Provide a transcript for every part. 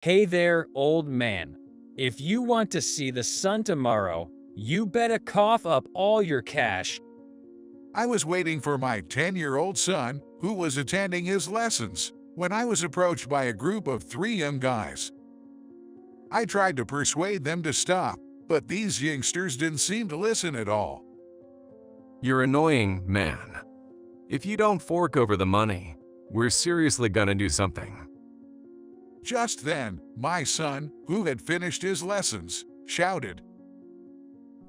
Hey there, old man. If you want to see the sun tomorrow, you better cough up all your cash. I was waiting for my 10-year-old son, who was attending his lessons, when I was approached by a group of three young guys. I tried to persuade them to stop, but these youngsters didn't seem to listen at all. You're annoying, man. If you don't fork over the money, we're seriously gonna do something. Just then, my son, who had finished his lessons, shouted,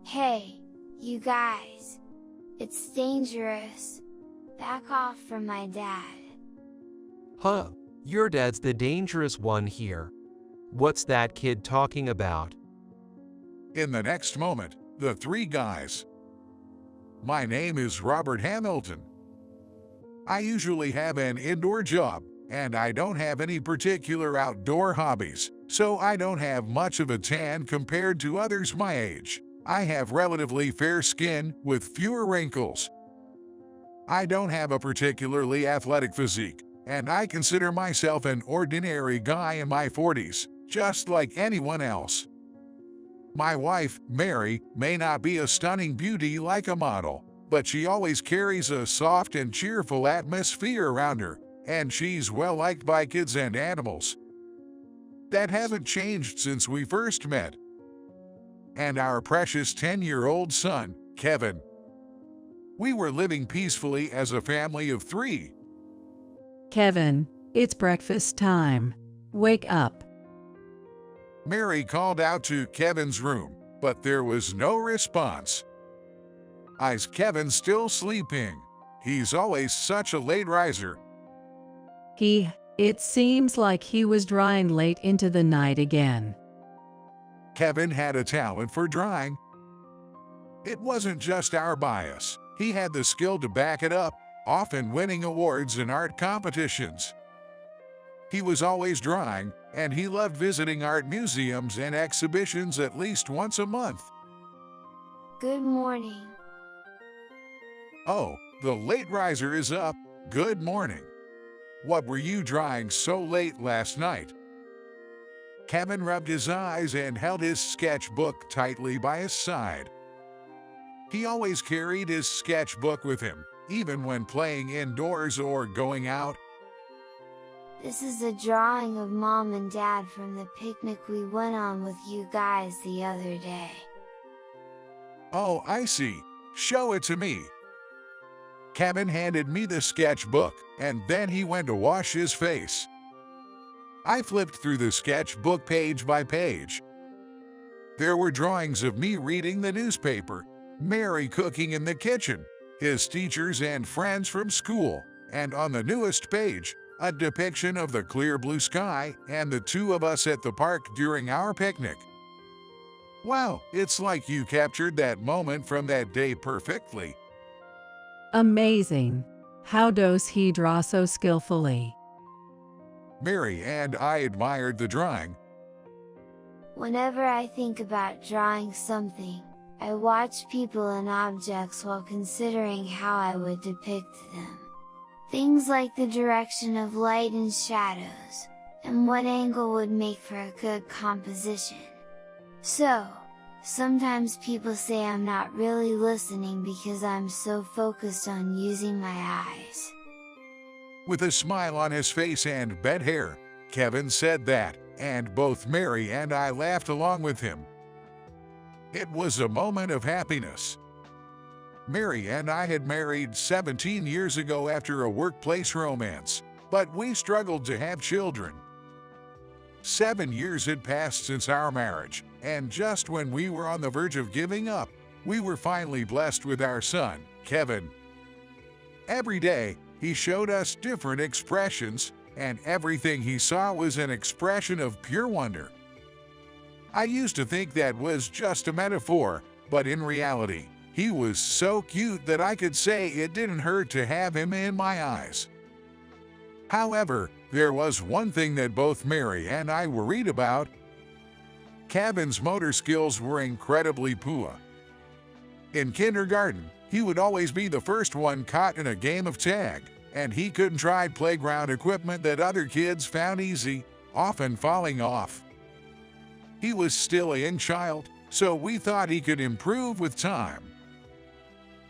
Hey, you guys. It's dangerous. Back off from my dad. Huh, your dad's the dangerous one here. What's that kid talking about? In the next moment, the three guys. My name is Robert Hamilton. I usually have an indoor job, and I don't have any particular outdoor hobbies, so I don't have much of a tan compared to others my age. I have relatively fair skin with fewer wrinkles. I don't have a particularly athletic physique, and I consider myself an ordinary guy in my 40s, just like anyone else. My wife, Mary, may not be a stunning beauty like a model, but she always carries a soft and cheerful atmosphere around her, and she's well liked by kids and animals. That hasn't changed since we first met. And our precious 10-year-old son, Kevin. We were living peacefully as a family of three. Kevin, it's breakfast time. Wake up. Mary called out to Kevin's room, but there was no response. Is Kevin still sleeping? He's always such a late riser. It seems like he was drying late into the night again. Kevin had a talent for drawing. It wasn't just our bias. He had the skill to back it up, often winning awards in art competitions. He was always drawing, and he loved visiting art museums and exhibitions at least once a month. Good morning. Oh, the late riser is up. Good morning. What were you drawing so late last night? Kevin rubbed his eyes and held his sketchbook tightly by his side. He always carried his sketchbook with him, even when playing indoors or going out. This is a drawing of Mom and Dad from the picnic we went on with you guys the other day. Oh, I see. Show it to me. Kevin handed me the sketchbook, and then he went to wash his face. I flipped through the sketchbook page by page. There were drawings of me reading the newspaper, Mary cooking in the kitchen, his teachers and friends from school, and on the newest page, a depiction of the clear blue sky and the two of us at the park during our picnic. Wow, it's like you captured that moment from that day perfectly. Amazing. How does he draw so skillfully? Mary and I admired the drawing. Whenever I think about drawing something, I watch people and objects while considering how I would depict them. Things like the direction of light and shadows, and what angle would make for a good composition. So, sometimes people say I'm not really listening because I'm so focused on using my eyes. With a smile on his face and bed hair, Kevin said that, and both Mary and I laughed along with him. It was a moment of happiness. Mary and I had married 17 years ago after a workplace romance, but we struggled to have children. 7 years had passed since our marriage, and just when we were on the verge of giving up, we were finally blessed with our son, Kevin. Every day, he showed us different expressions, and everything he saw was an expression of pure wonder. I used to think that was just a metaphor, but in reality, he was so cute that I could say it didn't hurt to have him in my eyes. However, there was one thing that both Mary and I worried about. Kevin's motor skills were incredibly poor. In kindergarten, he would always be the first one caught in a game of tag, and he couldn't ride playground equipment that other kids found easy, often falling off. He was still a young child, so we thought he could improve with time.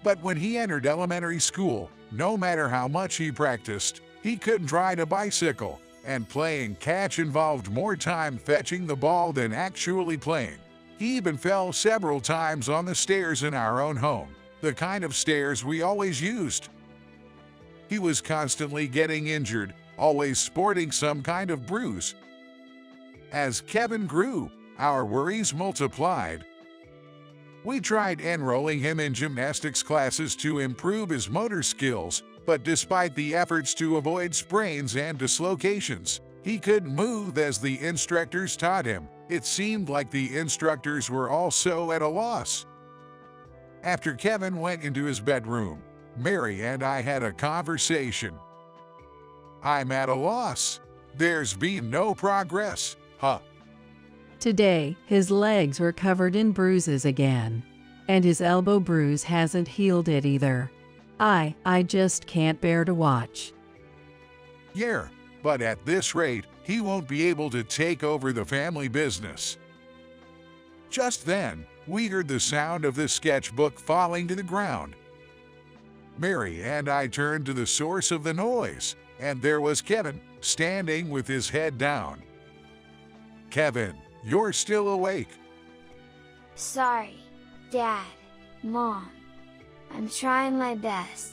But when he entered elementary school, no matter how much he practiced, he couldn't ride a bicycle, and playing catch involved more time fetching the ball than actually playing. He even fell several times on the stairs in our own home, the kind of stairs we always used. He was constantly getting injured, always sporting some kind of bruise. As Kevin grew, our worries multiplied. We tried enrolling him in gymnastics classes to improve his motor skills, but despite the efforts to avoid sprains and dislocations, he couldn't move as the instructors taught him. It seemed like the instructors were also at a loss. After Kevin went into his bedroom, Mary and I had a conversation. I'm at a loss. There's been no progress, huh? Today, his legs were covered in bruises again. And his elbow bruise hasn't healed it either. I just can't bear to watch. Yeah, but at this rate, he won't be able to take over the family business. Just then, we heard the sound of the sketchbook falling to the ground. Mary and I turned to the source of the noise, and there was Kevin, standing with his head down. Kevin, you're still awake. Sorry, Dad, Mom. I'm trying my best,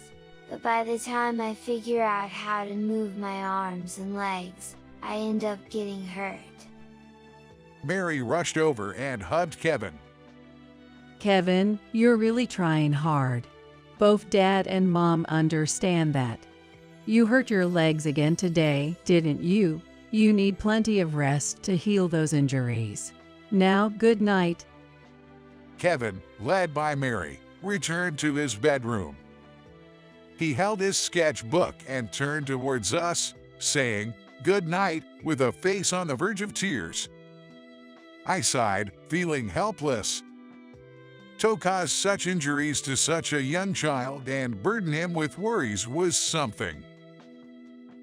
but by the time I figure out how to move my arms and legs, I end up getting hurt. Mary rushed over and hugged Kevin. Kevin, you're really trying hard. Both Dad and Mom understand that. You hurt your legs again today, didn't you? You need plenty of rest to heal those injuries. Now, good night. Kevin, led by Mary, returned to his bedroom. He held his sketchbook and turned towards us, saying, "Good night," with a face on the verge of tears. I sighed, feeling helpless. To cause such injuries to such a young child and burden him with worries was something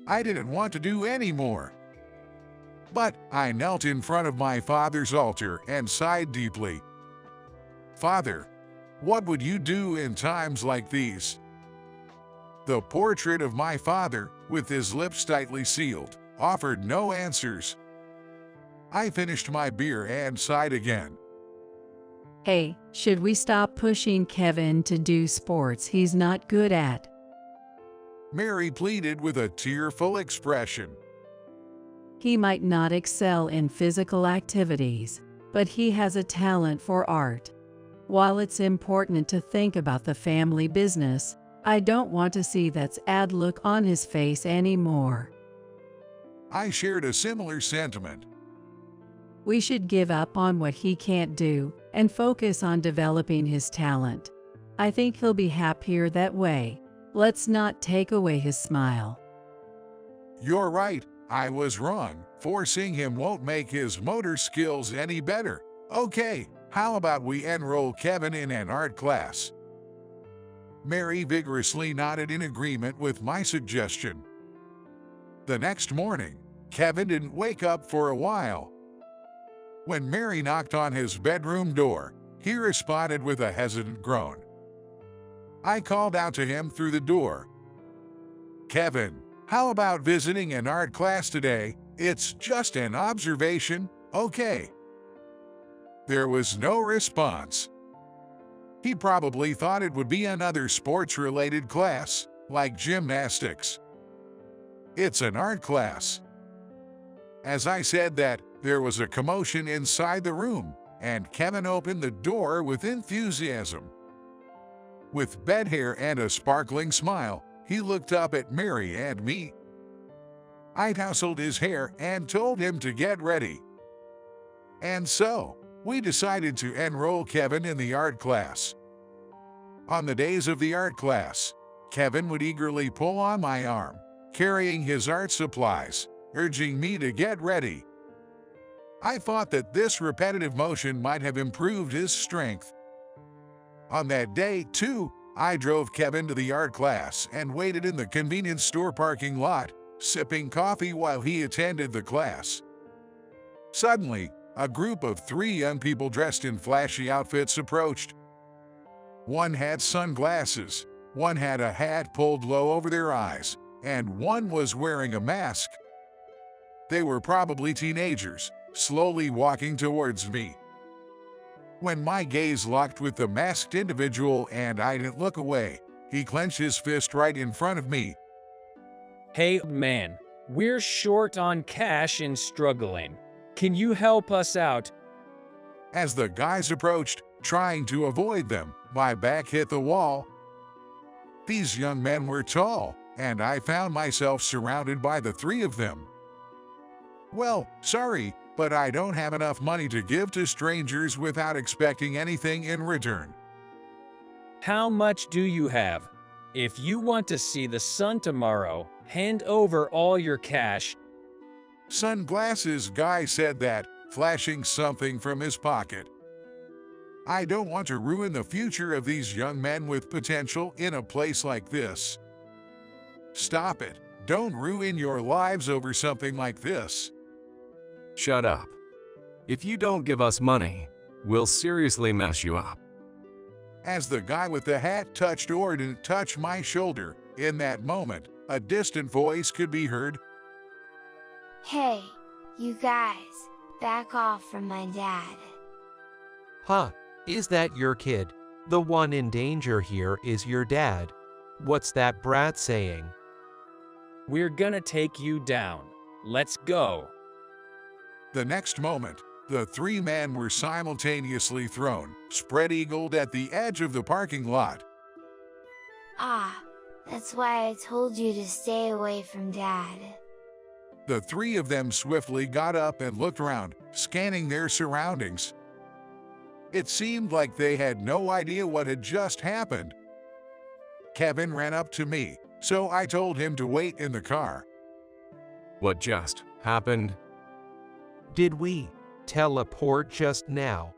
I didn't want to do anymore. But I knelt in front of my father's altar and sighed deeply. Father, what would you do in times like these? The portrait of my father, with his lips tightly sealed, offered no answers. I finished my beer and sighed again. Hey, should we stop pushing Kevin to do sports he's not good at? Mary pleaded with a tearful expression. He might not excel in physical activities, but he has a talent for art. While it's important to think about the family business, I don't want to see that sad look on his face anymore. I shared a similar sentiment. We should give up on what he can't do and focus on developing his talent. I think he'll be happier that way. Let's not take away his smile. You're right, I was wrong. Forcing him won't make his motor skills any better. Okay, how about we enroll Kevin in an art class? Mary vigorously nodded in agreement with my suggestion. The next morning, Kevin didn't wake up for a while. When Mary knocked on his bedroom door, he responded with a hesitant groan. I called out to him through the door. Kevin, how about visiting an art class today? It's just an observation, okay? There was no response. He probably thought it would be another sports-related class, like gymnastics. It's an art class. As I said that, there was a commotion inside the room, and Kevin opened the door with enthusiasm. With bed hair and a sparkling smile, he looked up at Mary and me. I tousled his hair and told him to get ready. And so, we decided to enroll Kevin in the art class. On the days of the art class, Kevin would eagerly pull on my arm, carrying his art supplies, urging me to get ready. I thought that this repetitive motion might have improved his strength. On that day, too, I drove Kevin to the art class and waited in the convenience store parking lot, sipping coffee while he attended the class. Suddenly, a group of 3 young people dressed in flashy outfits approached. One had sunglasses, one had a hat pulled low over their eyes, and one was wearing a mask. They were probably teenagers, slowly walking towards me. When my gaze locked with the masked individual and I didn't look away, he clenched his fist right in front of me. Hey man, we're short on cash and struggling. Can you help us out? As the guys approached, trying to avoid them, my back hit the wall. These young men were tall, and I found myself surrounded by the 3 of them. Well, sorry, but I don't have enough money to give to strangers without expecting anything in return. How much do you have? If you want to see the sun tomorrow, hand over all your cash. Sunglasses guy said that, flashing something from his pocket. I don't want to ruin the future of these young men with potential in a place like this. Stop it. Don't ruin your lives over something like this. Shut up. If you don't give us money, we'll seriously mess you up. As the guy with the hat touched or didn't touch my shoulder, in that moment, a distant voice could be heard. Hey, you guys, back off from my dad. Huh, is that your kid? The one in danger here is your dad. What's that brat saying? We're gonna take you down. Let's go. The next moment, the 3 men were simultaneously thrown, spread-eagled at the edge of the parking lot. Ah, that's why I told you to stay away from Dad. The 3 of them swiftly got up and looked around, scanning their surroundings. It seemed like they had no idea what had just happened. Kevin ran up to me, so I told him to wait in the car. What just happened? Did we teleport just now?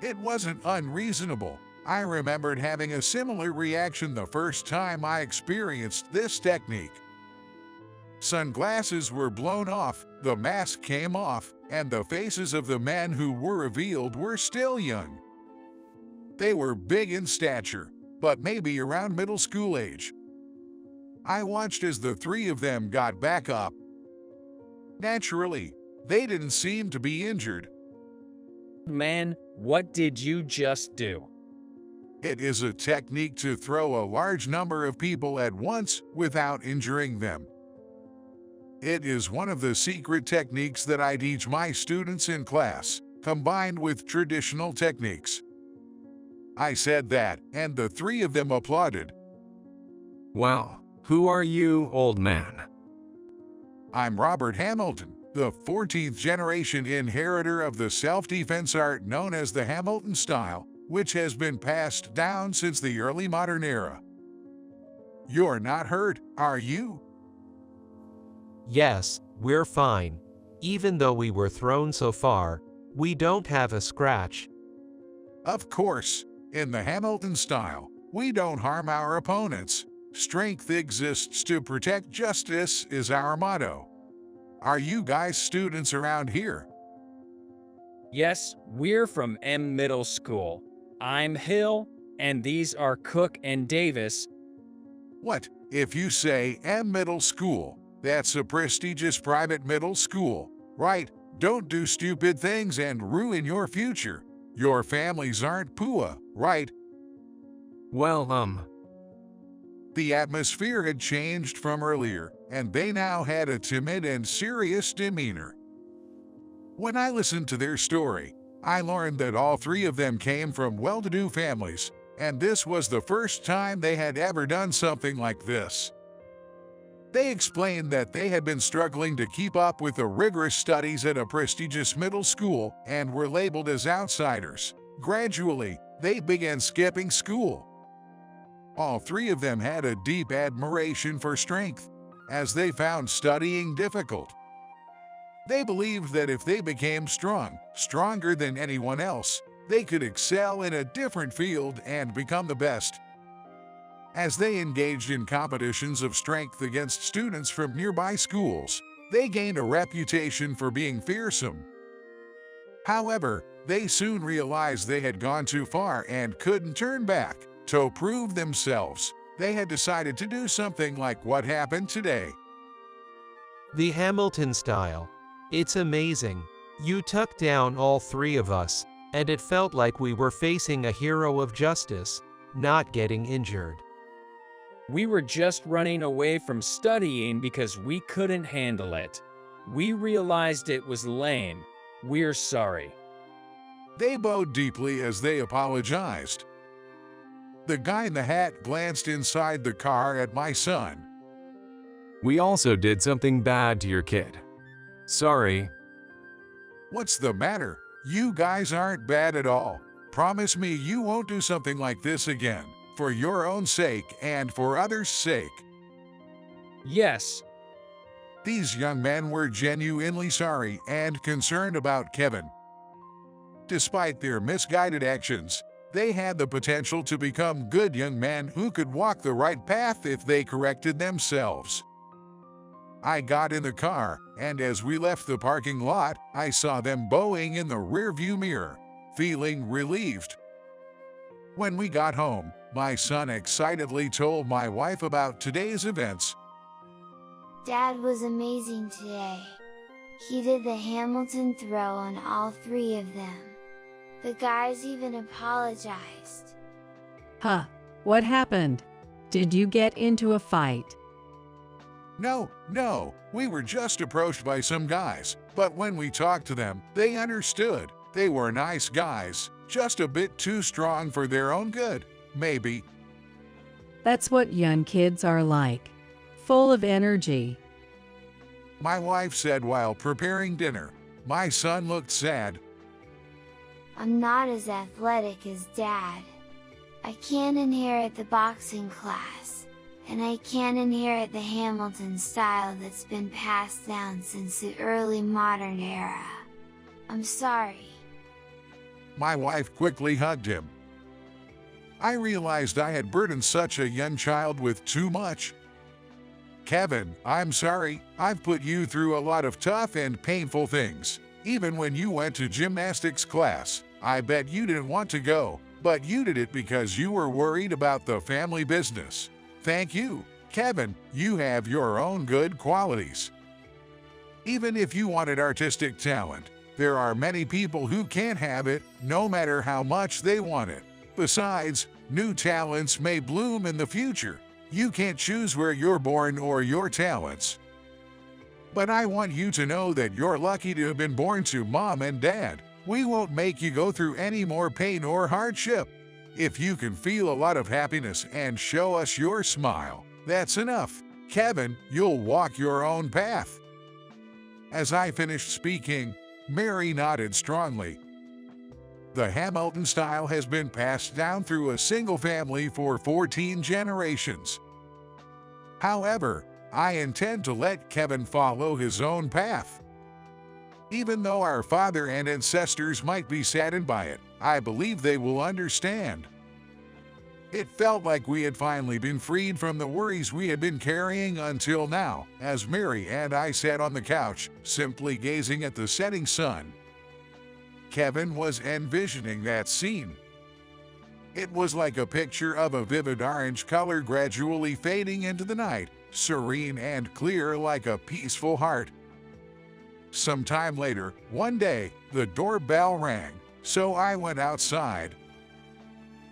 It wasn't unreasonable. I remembered having a similar reaction the first time I experienced this technique. Sunglasses were blown off, the mask came off, and the faces of the men who were revealed were still young. They were big in stature, but maybe around middle school age. I watched as the 3 of them got back up. Naturally, they didn't seem to be injured. Man, what did you just do? It is a technique to throw a large number of people at once without injuring them. It is one of the secret techniques that I teach my students in class, combined with traditional techniques. I said that, and the 3 of them applauded. Well, who are you, old man? I'm Robert Hamilton, the 14th generation inheritor of the self-defense art known as the Hamilton style, which has been passed down since the early modern era. You're not hurt, are you? Yes, we're fine. Even though we were thrown so far, we don't have a scratch. Of course, in the Hamilton style, we don't harm our opponents. Strength exists to protect justice is our motto. Are you guys students around here? Yes, we're from M Middle School. I'm Hill, and these are Cook and Davis. What, if you say M Middle School, that's a prestigious private middle school, right? Don't do stupid things and ruin your future. Your families aren't poor, right? Well, The atmosphere had changed from earlier, and they now had a timid and serious demeanor. When I listened to their story, I learned that all 3 of them came from well-to-do families, and this was the first time they had ever done something like this. They explained that they had been struggling to keep up with the rigorous studies at a prestigious middle school and were labeled as outsiders. Gradually, they began skipping school. All 3 of them had a deep admiration for strength, as they found studying difficult. They believed that if they became stronger than anyone else, they could excel in a different field and become the best. As they engaged in competitions of strength against students from nearby schools, They gained a reputation for being fearsome. However, they soon realized they had gone too far and couldn't turn back. To prove themselves, they had decided to do something like what happened today. The Hamilton style. It's amazing. You took down all three of us, and it felt like we were facing a hero of justice, not getting injured. We were just running away from studying because we couldn't handle it. We realized it was lame. We're sorry. They bowed deeply as they apologized. The guy in the hat glanced inside the car at my son. We also did something bad to your kid. Sorry. What's the matter? You guys aren't bad at all. Promise me you won't do something like this again, for your own sake and for others' sake. Yes. These young men were genuinely sorry and concerned about Kevin. Despite their misguided actions, they had the potential to become good young men who could walk the right path if they corrected themselves. I got in the car, and as we left the parking lot, I saw them bowing in the rearview mirror, feeling relieved. When we got home, my son excitedly told my wife about today's events. Dad was amazing today. He did the Hamilton throw on all three of them. The guys even apologized. Huh, what happened? Did you get into a fight? No, we were just approached by some guys, but when we talked to them, they understood. They were nice guys, just a bit too strong for their own good, maybe. That's what young kids are like. Full of energy. My wife said while preparing dinner. My son looked sad. I'm not as athletic as Dad. I can't inherit the boxing class, and I can't inherit the Hamilton style that's been passed down since the early modern era. I'm sorry. My wife quickly hugged him. I realized I had burdened such a young child with too much. Kevin, I'm sorry. I've put you through a lot of tough and painful things. Even when you went to gymnastics class, I bet you didn't want to go, but you did it because you were worried about the family business. Thank you, Kevin. You have your own good qualities. Even if you wanted artistic talent, there are many people who can't have it, no matter how much they want it. Besides, new talents may bloom in the future. You can't choose where you're born or your talents. But I want you to know that you're lucky to have been born to Mom and Dad. We won't make you go through any more pain or hardship. If you can feel a lot of happiness and show us your smile, that's enough. Kevin, you'll walk your own path. As I finished speaking, Mary nodded strongly. The Hamilton style has been passed down through a single family for 14 generations. However, I intend to let Kevin follow his own path. Even though our father and ancestors might be saddened by it, I believe they will understand. It felt like we had finally been freed from the worries we had been carrying until now, as Mary and I sat on the couch, simply gazing at the setting sun. Kevin was envisioning that scene. It was like a picture of a vivid orange color gradually fading into the night, serene and clear like a peaceful heart. Some time later, one day, the doorbell rang, so I went outside.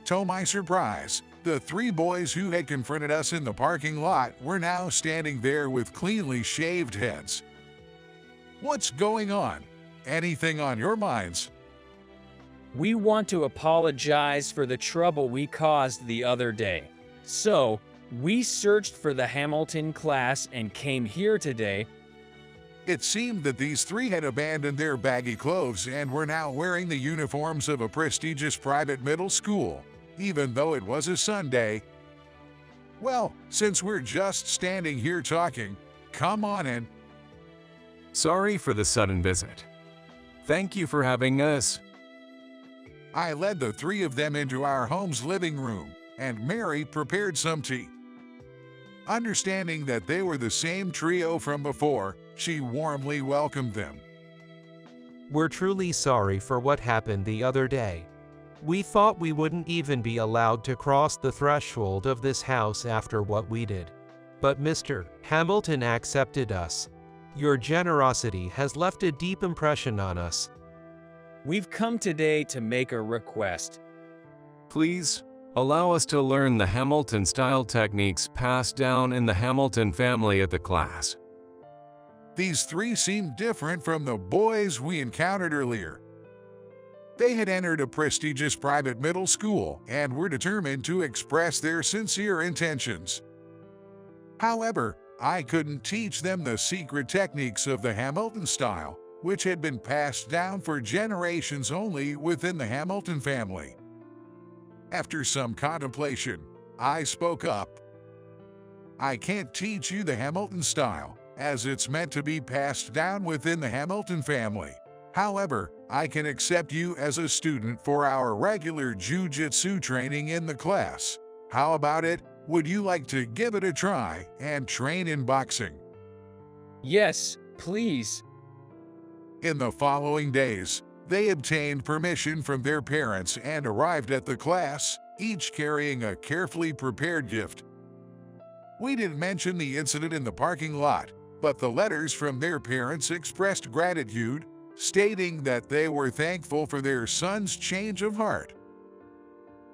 To my surprise, the three boys who had confronted us in the parking lot were now standing there with cleanly shaved heads. What's going on? Anything on your minds? We want to apologize for the trouble we caused the other day. So, we searched for the Hamilton class and came here today. It seemed that these three had abandoned their baggy clothes and were now wearing the uniforms of a prestigious private middle school, even though it was a Sunday. Well, since we're just standing here talking, come on in. Sorry for the sudden visit. Thank you for having us. I led the three of them into our home's living room, and Mary prepared some tea. Understanding that they were the same trio from before, she warmly welcomed them. We're truly sorry for what happened the other day. We thought we wouldn't even be allowed to cross the threshold of this house after what we did. But Mr. Hamilton accepted us. Your generosity has left a deep impression on us. We've come today to make a request. Please, allow us to learn the Hamilton-style techniques passed down in the Hamilton family at the class. These three seemed different from the boys we encountered earlier. They had entered a prestigious private middle school and were determined to express their sincere intentions. However, I couldn't teach them the secret techniques of the Hamilton style, which had been passed down for generations only within the Hamilton family. After some contemplation, I spoke up. I can't teach you the Hamilton style, as it's meant to be passed down within the Hamilton family. However, I can accept you as a student for our regular jiu-jitsu training in the class. How about it? Would you like to give it a try and train in boxing? Yes, please. In the following days, they obtained permission from their parents and arrived at the class, each carrying a carefully prepared gift. We didn't mention the incident in the parking lot, but the letters from their parents expressed gratitude, stating that they were thankful for their son's change of heart.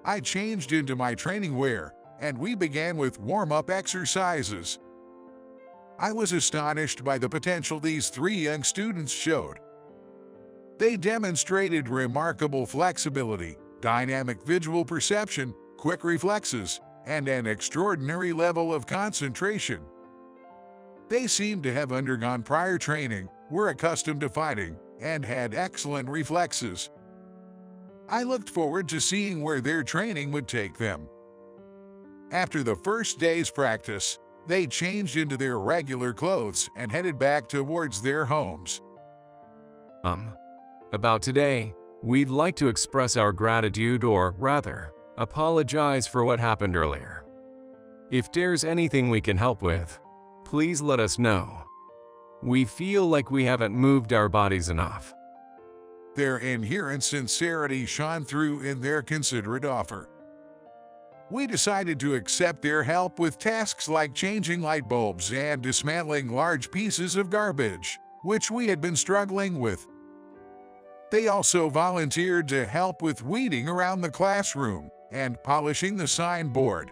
I changed into my training wear, and we began with warm-up exercises. I was astonished by the potential these three young students showed. They demonstrated remarkable flexibility, dynamic visual perception, quick reflexes, and an extraordinary level of concentration. They seemed to have undergone prior training, were accustomed to fighting, and had excellent reflexes. I looked forward to seeing where their training would take them. After the first day's practice, they changed into their regular clothes and headed back towards their homes. About today, we'd like to express our gratitude, or rather, apologize for what happened earlier. If there's anything we can help with, please let us know. We feel like we haven't moved our bodies enough. Their inherent sincerity shone through in their considerate offer. We decided to accept their help with tasks like changing light bulbs and dismantling large pieces of garbage, which we had been struggling with. They also volunteered to help with weeding around the classroom and polishing the signboard.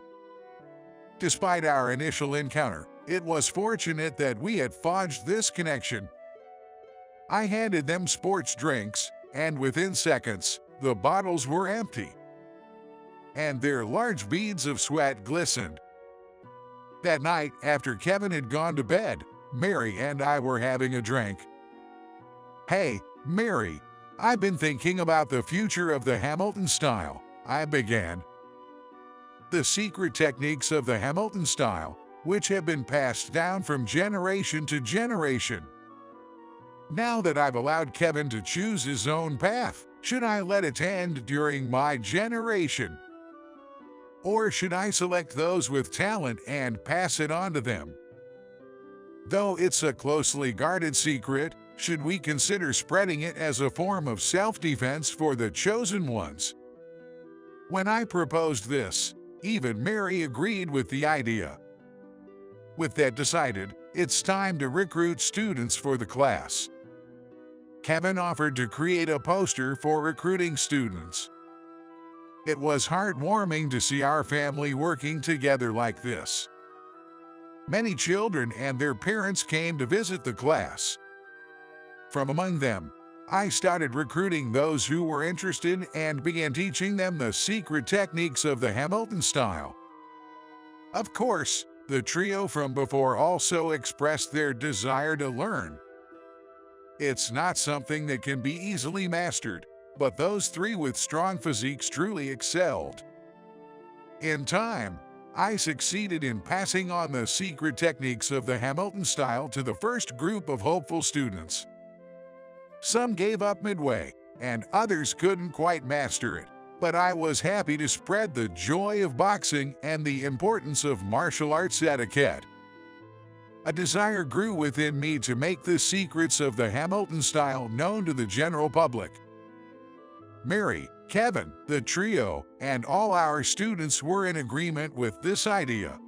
Despite our initial encounter, it was fortunate that we had forged this connection. I handed them sports drinks, and within seconds, the bottles were empty, and their large beads of sweat glistened. That night, after Kevin had gone to bed, Mary and I were having a drink. "Hey, Mary, I've been thinking about the future of the Hamilton style," I began. The secret techniques of the Hamilton style, which have been passed down from generation to generation. Now that I've allowed Kevin to choose his own path, should I let it end during my generation? Or should I select those with talent and pass it on to them? Though it's a closely guarded secret, should we consider spreading it as a form of self-defense for the chosen ones? When I proposed this, even Mary agreed with the idea. With that decided, it's time to recruit students for the class. Kevin offered to create a poster for recruiting students. It was heartwarming to see our family working together like this. Many children and their parents came to visit the class. From among them, I started recruiting those who were interested and began teaching them the secret techniques of the Hamilton style. Of course, the trio from before also expressed their desire to learn. It's not something that can be easily mastered, but those three with strong physiques truly excelled. In time, I succeeded in passing on the secret techniques of the Hamilton style to the first group of hopeful students. Some gave up midway, and others couldn't quite master it, but I was happy to spread the joy of boxing and the importance of martial arts etiquette. A desire grew within me to make the secrets of the Hamilton style known to the general public. Mary, Kevin, the trio, and all our students were in agreement with this idea,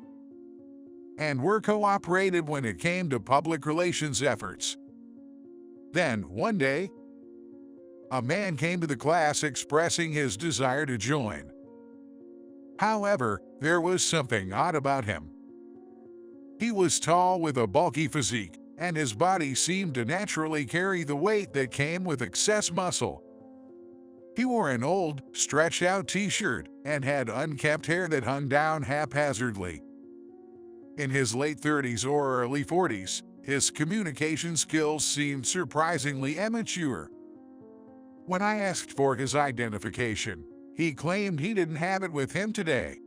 and were cooperative when it came to public relations efforts. Then, one day, a man came to the class expressing his desire to join. However, there was something odd about him. He was tall with a bulky physique, and his body seemed to naturally carry the weight that came with excess muscle. He wore an old, stretched-out t-shirt and had unkempt hair that hung down haphazardly. In his late 30s or early 40s, his communication skills seemed surprisingly immature. When I asked for his identification, he claimed he didn't have it with him today.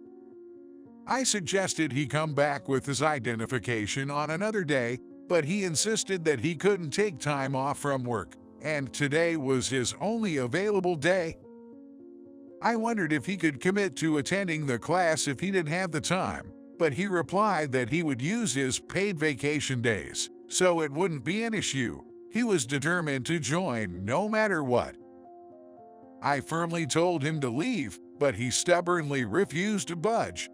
I suggested he come back with his identification on another day, but he insisted that he couldn't take time off from work, and today was his only available day. I wondered if he could commit to attending the class if he didn't have the time, but he replied that he would use his paid vacation days, so it wouldn't be an issue. He was determined to join no matter what. I firmly told him to leave, but he stubbornly refused to budge.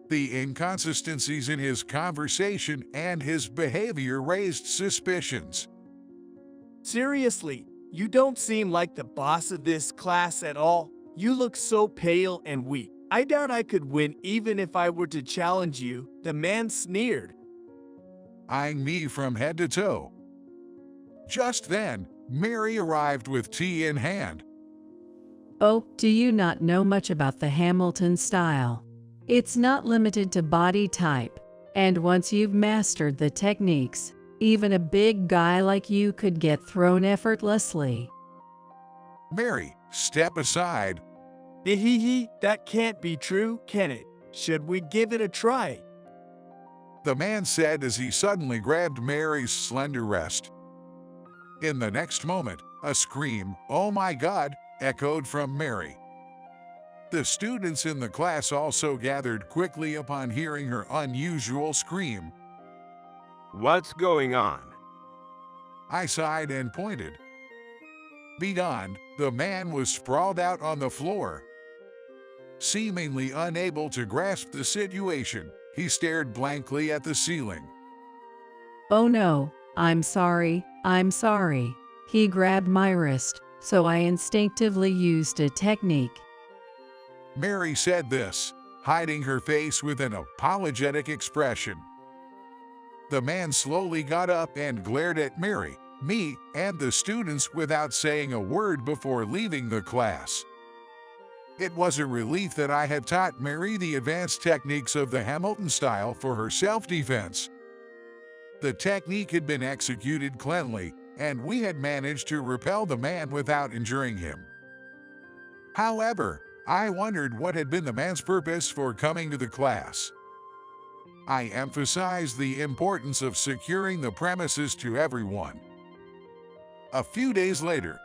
The inconsistencies in his conversation and his behavior raised suspicions. Seriously, you don't seem like the boss of this class at all. You look so pale and weak. I doubt I could win even if I were to challenge you, the man sneered, eyeing me from head to toe. Just then, Mary arrived with tea in hand. Oh, do you not know much about the Hamilton style? It's not limited to body type, and once you've mastered the techniques, even a big guy like you could get thrown effortlessly. Mary, step aside. That can't be true, can it? Should we give it a try? The man said as he suddenly grabbed Mary's slender wrist. In the next moment, a scream, "Oh my God," echoed from Mary. The students in the class also gathered quickly upon hearing her unusual scream. What's going on? I sighed and pointed. Beyond, the man was sprawled out on the floor. Seemingly unable to grasp the situation, he stared blankly at the ceiling. Oh no, I'm sorry. He grabbed my wrist, so I instinctively used a technique. Mary said this, hiding her face with an apologetic expression. The man slowly got up and glared at Mary, me, and the students without saying a word before leaving the class. It was a relief that I had taught Mary the advanced techniques of the Hamilton style for her self-defense. The technique had been executed cleanly, and we had managed to repel the man without injuring him. However, I wondered what had been the man's purpose for coming to the class. I emphasized the importance of securing the premises to everyone. A few days later,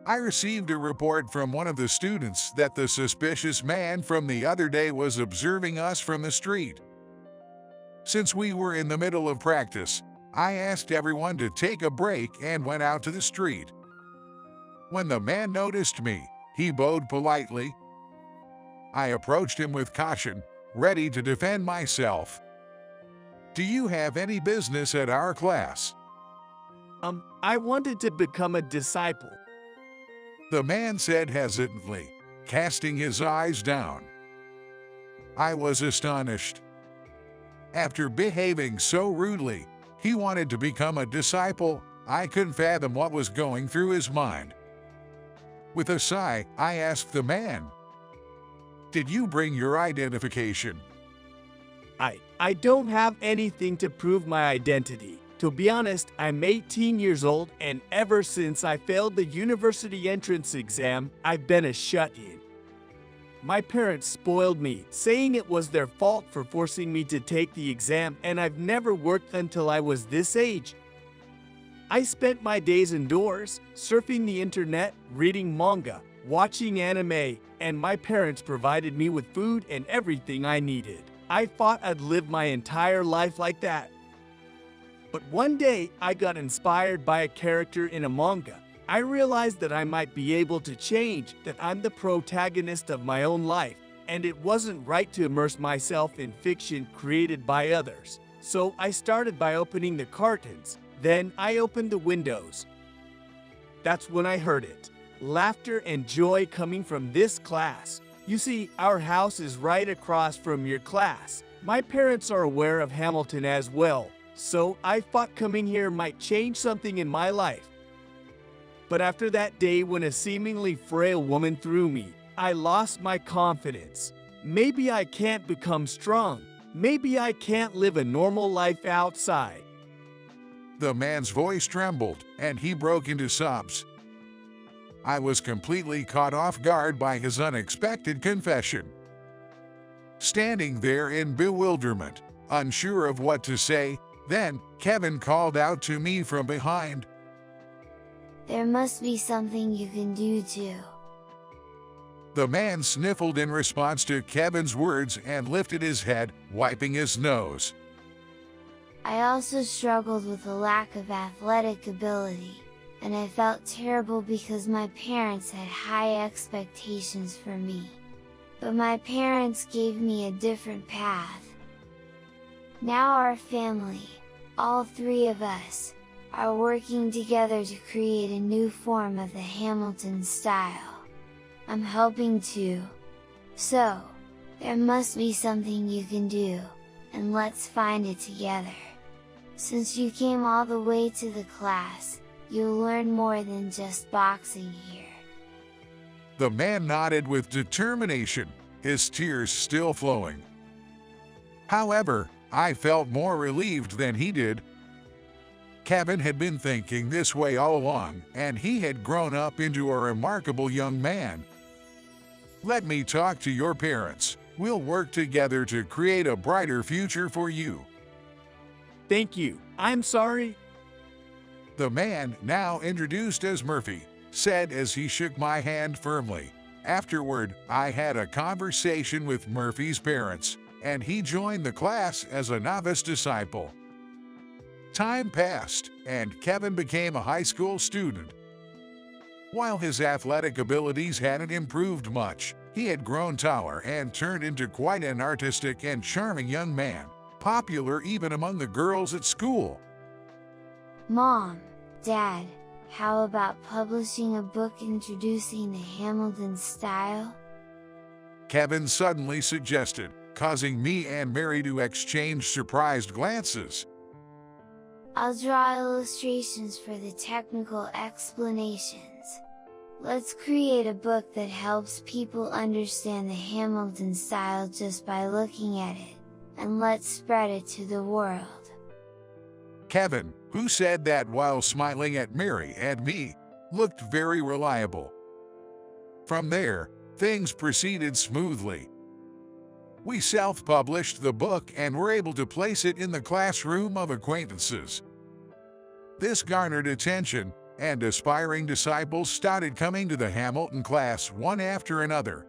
I received a report from one of the students that the suspicious man from the other day was observing us from the street. Since we were in the middle of practice, I asked everyone to take a break and went out to the street. When the man noticed me, he bowed politely. I approached him with caution, ready to defend myself. "Do you have any business at our class?" I wanted to become a disciple. The man said hesitantly, casting his eyes down. I was astonished. After behaving so rudely, he wanted to become a disciple. I couldn't fathom what was going through his mind. With a sigh, I asked the man, "Did you bring your identification?" I don't have anything to prove my identity. To be honest, I'm 18 years old, and ever since I failed the university entrance exam, I've been a shut-in. My parents spoiled me, saying it was their fault for forcing me to take the exam, and I've never worked until I was this age. I spent my days indoors, surfing the internet, reading manga, watching anime, and my parents provided me with food and everything I needed. I thought I'd live my entire life like that. But one day, I got inspired by a character in a manga. I realized that I might be able to change, that I'm the protagonist of my own life, and it wasn't right to immerse myself in fiction created by others. So I started by opening the curtains. Then I opened the windows. That's when I heard it. Laughter and joy coming from this class. You see, our house is right across from your class. My parents are aware of Hamilton as well, so I thought coming here might change something in my life. But after that day when a seemingly frail woman threw me, I lost my confidence. Maybe I can't become strong. Maybe I can't live a normal life outside. The man's voice trembled, and he broke into sobs. I was completely caught off guard by his unexpected confession. Standing there in bewilderment, unsure of what to say, then Kevin called out to me from behind. There must be something you can do too. The man sniffled in response to Kevin's words and lifted his head, wiping his nose. I also struggled with a lack of athletic ability, and I felt terrible because my parents had high expectations for me. But my parents gave me a different path. Now our family, all three of us, are working together to create a new form of the Hamilton style. I'm helping too. So, there must be something you can do, and let's find it together. Since you came all the way to the class, you'll learn more than just boxing here. The man nodded with determination, his tears still flowing. However, I felt more relieved than he did. Kevin had been thinking this way all along, and he had grown up into a remarkable young man. Let me talk to your parents. We'll work together to create a brighter future for you. Thank you. I'm sorry. The man, now introduced as Murphy, said as he shook my hand firmly. Afterward, I had a conversation with Murphy's parents, and he joined the class as a novice disciple. Time passed, and Kevin became a high school student. While his athletic abilities hadn't improved much, he had grown taller and turned into quite an artistic and charming young man, popular even among the girls at school. Mom, Dad, how about publishing a book introducing the Hamilton style? Kevin suddenly suggested, causing me and Mary to exchange surprised glances. I'll draw illustrations for the technical explanations. Let's create a book that helps people understand the Hamilton style just by looking at it, and let's spread it to the world. Kevin, who said that while smiling at Mary and me, looked very reliable. From there, things proceeded smoothly. We self-published the book and were able to place it in the classroom of acquaintances. This garnered attention, and aspiring disciples started coming to the Hamilton class one after another.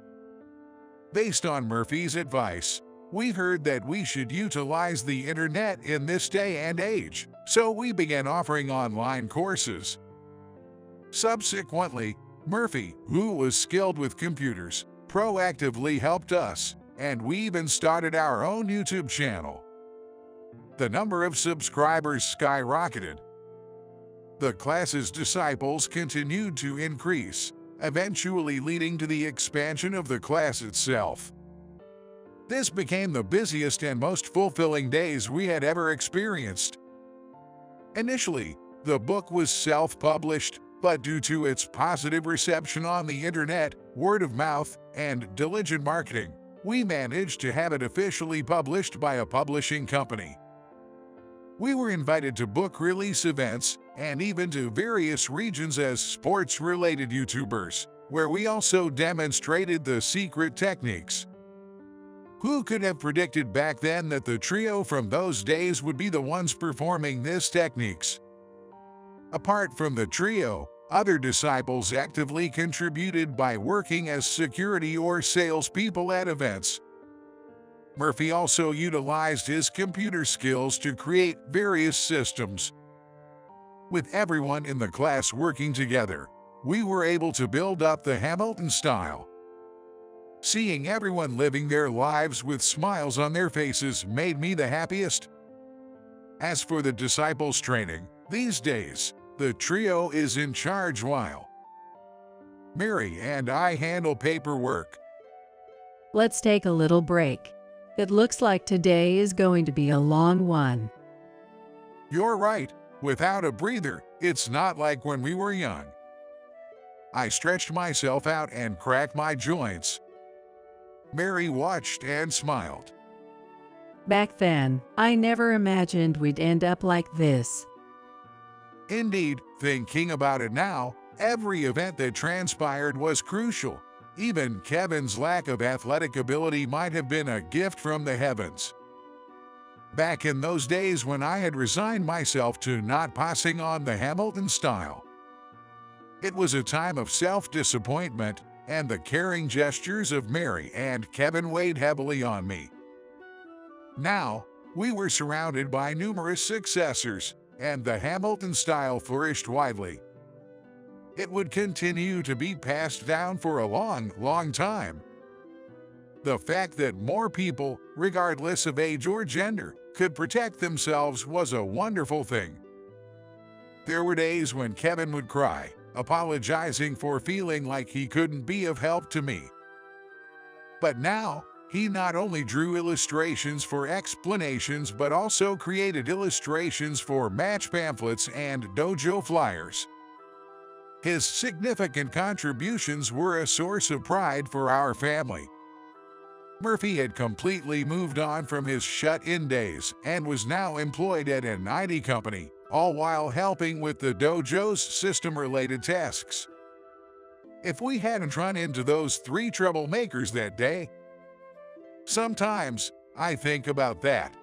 Based on Murphy's advice, we heard that we should utilize the internet in this day and age, so we began offering online courses. Subsequently, Murphy, who was skilled with computers, proactively helped us, and we even started our own YouTube channel. The number of subscribers skyrocketed. The class's disciples continued to increase, eventually leading to the expansion of the class itself. This became the busiest and most fulfilling days we had ever experienced. Initially, the book was self-published, but due to its positive reception on the internet, word of mouth, and diligent marketing, we managed to have it officially published by a publishing company. We were invited to book release events and even to various regions as sports-related YouTubers, where we also demonstrated the secret techniques. Who could have predicted back then that the trio from those days would be the ones performing these techniques? Apart from the trio, other disciples actively contributed by working as security or salespeople at events. Murphy also utilized his computer skills to create various systems. With everyone in the class working together, we were able to build up the Hamilton style. Seeing everyone living their lives with smiles on their faces made me the happiest. As for the disciples training, these days, the trio is in charge while Mary and I handle paperwork. Let's take a little break. It looks like today is going to be a long one. You're right, without a breather, it's not like when we were young. I stretched myself out and cracked my joints. Mary watched and smiled. Back then, I never imagined we'd end up like this. Indeed, thinking about it now, every event that transpired was crucial. Even Kevin's lack of athletic ability might have been a gift from the heavens. Back in those days when I had resigned myself to not passing on the Hamilton style, it was a time of self-disappointment, and the caring gestures of Mary and Kevin weighed heavily on me. Now, we were surrounded by numerous successors, and the Hamilton style flourished widely. It would continue to be passed down for a long, long time. The fact that more people, regardless of age or gender, could protect themselves was a wonderful thing. There were days when Kevin would cry, apologizing for feeling like he couldn't be of help to me. But now, he not only drew illustrations for explanations but also created illustrations for match pamphlets and dojo flyers. His significant contributions were a source of pride for our family. Murphy had completely moved on from his shut-in days and was now employed at an IT company, all while helping with the dojo's system-related tasks. If we hadn't run into those three troublemakers that day, sometimes I think about that.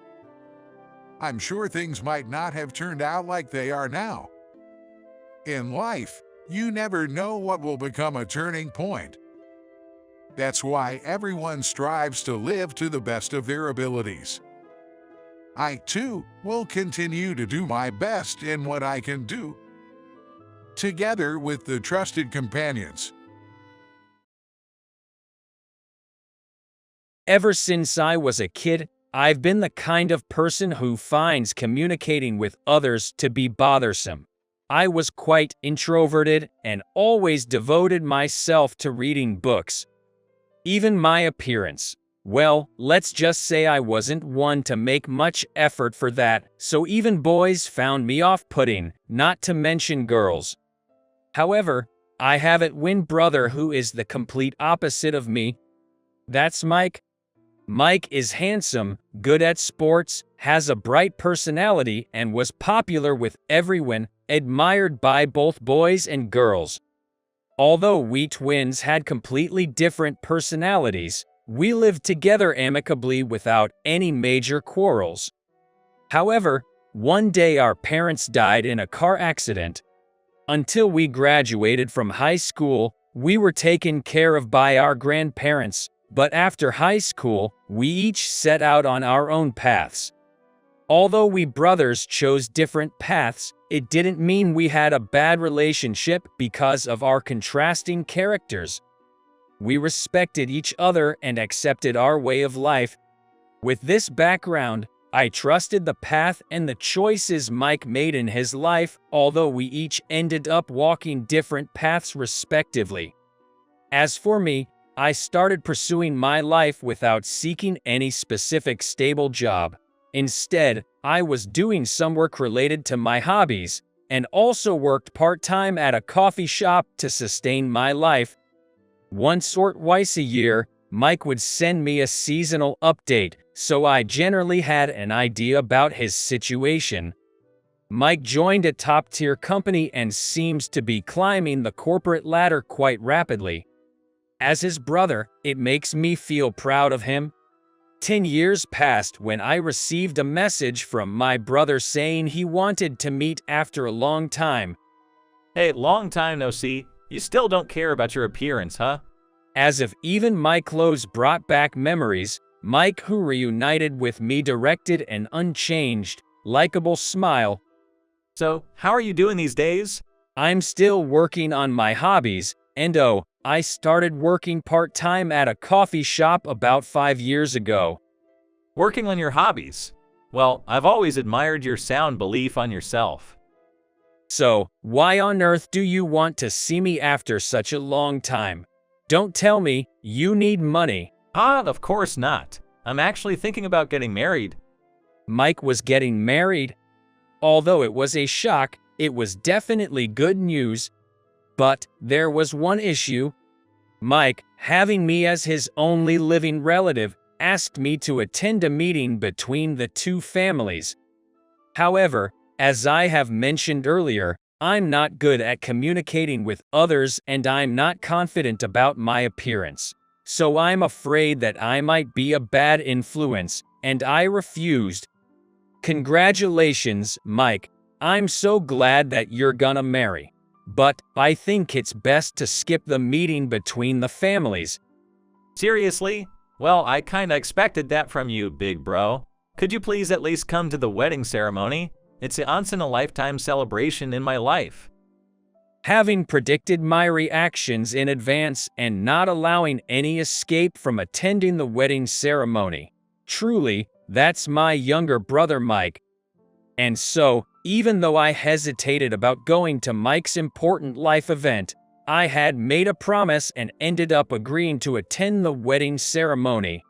I'm sure things might not have turned out like they are now. In life, you never know what will become a turning point. That's why everyone strives to live to the best of their abilities. I, too, will continue to do my best in what I can do, together with the trusted companions. Ever since I was a kid, I've been the kind of person who finds communicating with others to be bothersome. I was quite introverted and always devoted myself to reading books. Even my appearance, well, let's just say I wasn't one to make much effort for that, so even boys found me off-putting, not to mention girls. However, I have a twin brother who is the complete opposite of me. That's Mike. Mike is handsome, good at sports, has a bright personality, and was popular with everyone, admired by both boys and girls. Although we twins had completely different personalities, we lived together amicably without any major quarrels. However, one day our parents died in a car accident. Until we graduated from high school, we were taken care of by our grandparents, but after high school, we each set out on our own paths. Although we brothers chose different paths, it didn't mean we had a bad relationship because of our contrasting characters. We respected each other and accepted our way of life. With this background, I trusted the path and the choices Mike made in his life, although we each ended up walking different paths respectively. As for me, I started pursuing my life without seeking any specific stable job. Instead, I was doing some work related to my hobbies, and also worked part-time at a coffee shop to sustain my life. Once or twice a year, Mike would send me a seasonal update, so I generally had an idea about his situation. Mike joined a top-tier company and seems to be climbing the corporate ladder quite rapidly. As his brother, it makes me feel proud of him. 10 years passed when I received a message from my brother saying he wanted to meet after a long time. Hey, long time no see. You still don't care about your appearance, huh? As if even my clothes brought back memories, Mike, who reunited with me, directed an unchanged, likable smile. So, how are you doing these days? I'm still working on my hobbies, and oh, I started working part-time at a coffee shop about 5 years ago. Working on your hobbies? Well, I've always admired your sound belief on yourself. So, why on earth do you want to see me after such a long time? Don't tell me you need money. Of course not. I'm actually thinking about getting married. Mike was getting married? Although it was a shock, it was definitely good news. But there was one issue. Mike, having me as his only living relative, asked me to attend a meeting between the two families. However, as I have mentioned earlier, I'm not good at communicating with others and I'm not confident about my appearance. So I'm afraid that I might be a bad influence, and I refused. Congratulations, Mike. I'm so glad that you're gonna marry. But I think it's best to skip the meeting between the families. Seriously? Well, I kinda expected that from you, big bro. Could you please at least come to the wedding ceremony? It's a once-in-a-lifetime celebration in my life. Having predicted my reactions in advance and not allowing any escape from attending the wedding ceremony. Truly, that's my younger brother Mike. And so, even though I hesitated about going to Mike's important life event, I had made a promise and ended up agreeing to attend the wedding ceremony.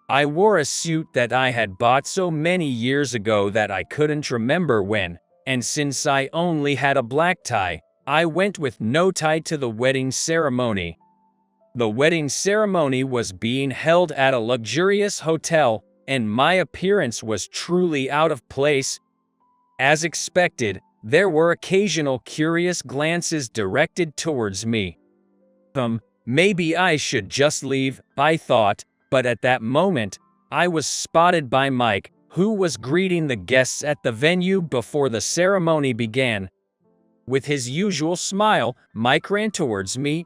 I wore a suit that I had bought so many years ago that I couldn't remember when, and since I only had a black tie, I went with no tie to the wedding ceremony. The wedding ceremony was being held at a luxurious hotel, and my appearance was truly out of place. As expected, there were occasional curious glances directed towards me. Maybe I should just leave, I thought, but at that moment, I was spotted by Mike, who was greeting the guests at the venue before the ceremony began. With his usual smile, Mike ran towards me.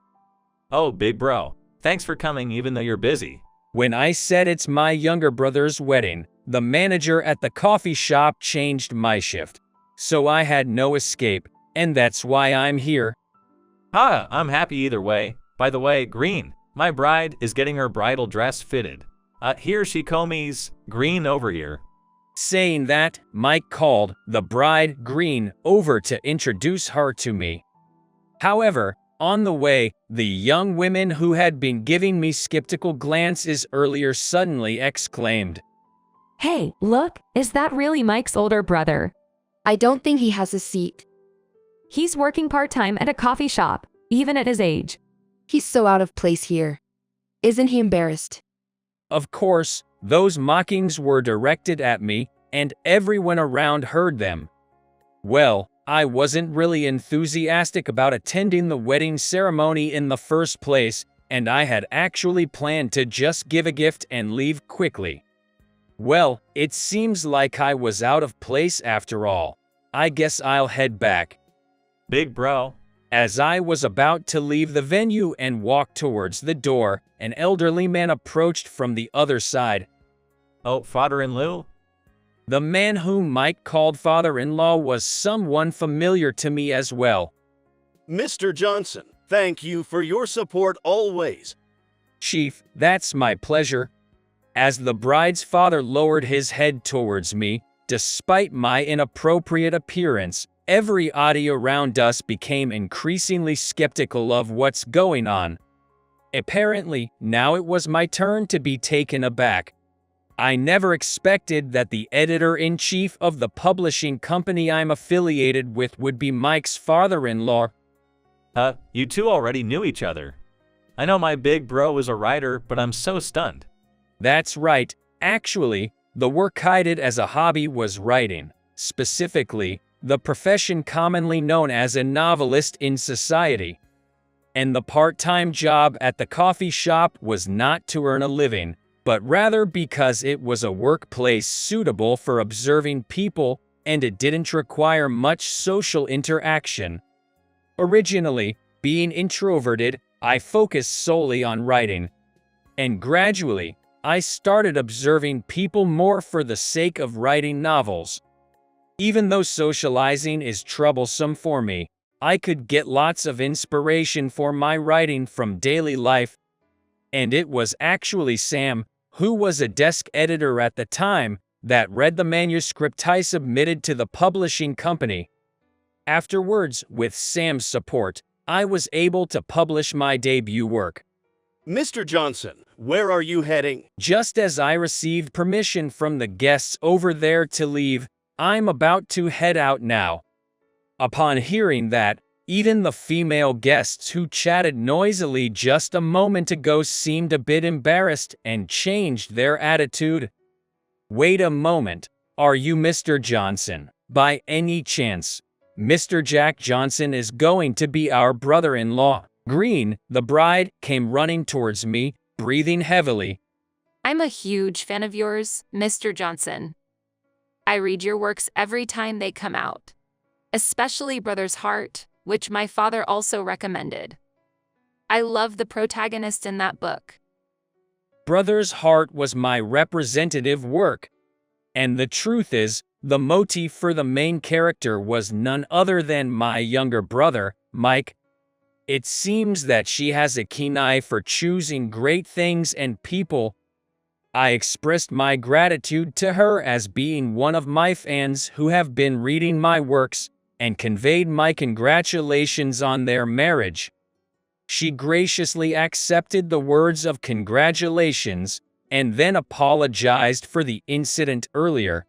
Oh, big bro. Thanks for coming even though you're busy. When I said it's my younger brother's wedding, the manager at the coffee shop changed my shift. So I had no escape, and that's why I'm here. I'm happy either way. By the way, Green, my bride is getting her bridal dress fitted. Here she comes, Green over here. Saying that, Mike called the bride, Green, over to introduce her to me. However, on the way, the young women who had been giving me skeptical glances earlier suddenly exclaimed, "Hey, look, is that really Mike's older brother? I don't think he has a seat. He's working part-time at a coffee shop, even at his age. He's so out of place here. Isn't he embarrassed?" Of course, those mockings were directed at me, and everyone around heard them. Well, I wasn't really enthusiastic about attending the wedding ceremony in the first place, and I had actually planned to just give a gift and leave quickly. Well, it seems like I was out of place after all. I guess I'll head back. Big bro. As I was about to leave the venue and walk towards the door, an elderly man approached from the other side. Oh, father-in-law? The man whom Mike called father-in-law was someone familiar to me as well. Mr. Johnson, thank you for your support always. Chief, that's my pleasure. As the bride's father lowered his head towards me, despite my inappropriate appearance, everybody around us became increasingly skeptical of what's going on. Apparently, now it was my turn to be taken aback. I never expected that the editor-in-chief of the publishing company I'm affiliated with would be Mike's father-in-law. You two already knew each other. I know my big bro is a writer, but I'm so stunned. That's right. Actually, the work I did as a hobby was writing. Specifically, the profession commonly known as a novelist in society. And the part-time job at the coffee shop was not to earn a living, but rather because it was a workplace suitable for observing people and it didn't require much social interaction. Originally, being introverted, I focused solely on writing. And gradually, I started observing people more for the sake of writing novels. Even though socializing is troublesome for me, I could get lots of inspiration for my writing from daily life. And it was actually Sam, who was a desk editor at the time, that read the manuscript I submitted to the publishing company. Afterwards, with Sam's support, I was able to publish my debut work. Mr. Johnson, where are you heading? Just as I received permission from the guests over there to leave, I'm about to head out now. Upon hearing that, even the female guests who chatted noisily just a moment ago seemed a bit embarrassed and changed their attitude. Wait a moment, are you Mr. Johnson, by any chance? Mr. Jack Johnson is going to be our brother-in-law. Green, the bride, came running towards me, breathing heavily. I'm a huge fan of yours, Mr. Johnson. I read your works every time they come out, especially Brother's Heart, which my father also recommended. I love the protagonist in that book. Brother's Heart was my representative work. And the truth is, the motif for the main character was none other than my younger brother, Mike. It seems that she has a keen eye for choosing great things and people. I expressed my gratitude to her as being one of my fans who have been reading my works, and conveyed my congratulations on their marriage. She graciously accepted the words of congratulations, and then apologized for the incident earlier.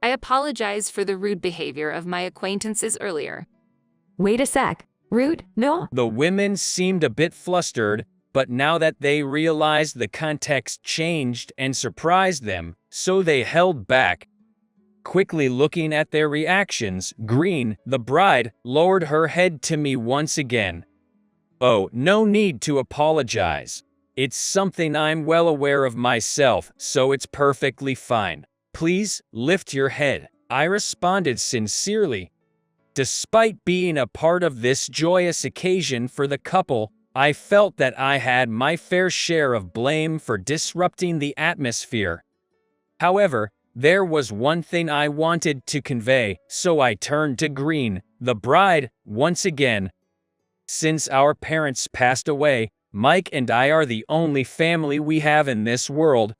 I apologize for the rude behavior of my acquaintances earlier. Wait a sec. Rude? No. The women seemed a bit flustered, but now that they realized the context changed and surprised them, so they held back. Quickly looking at their reactions, Green, the bride, lowered her head to me once again. Oh, no need to apologize. It's something I'm well aware of myself, so it's perfectly fine. Please, lift your head, I responded sincerely. Despite being a part of this joyous occasion for the couple, I felt that I had my fair share of blame for disrupting the atmosphere. However, there was one thing I wanted to convey, so I turned to Green, the bride, once again. Since our parents passed away, Mike and I are the only family we have in this world.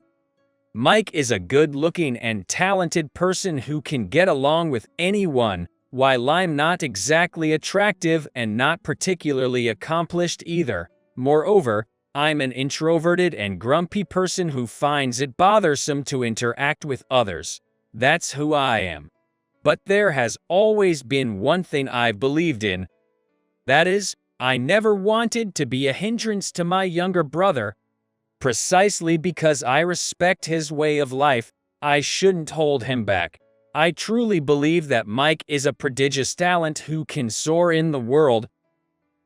Mike is a good-looking and talented person who can get along with anyone, while I'm not exactly attractive and not particularly accomplished either. Moreover, I'm an introverted and grumpy person who finds it bothersome to interact with others. That's who I am. But there has always been one thing I've believed in. That is, I never wanted to be a hindrance to my younger brother. Precisely because I respect his way of life, I shouldn't hold him back. I truly believe that Mike is a prodigious talent who can soar in the world.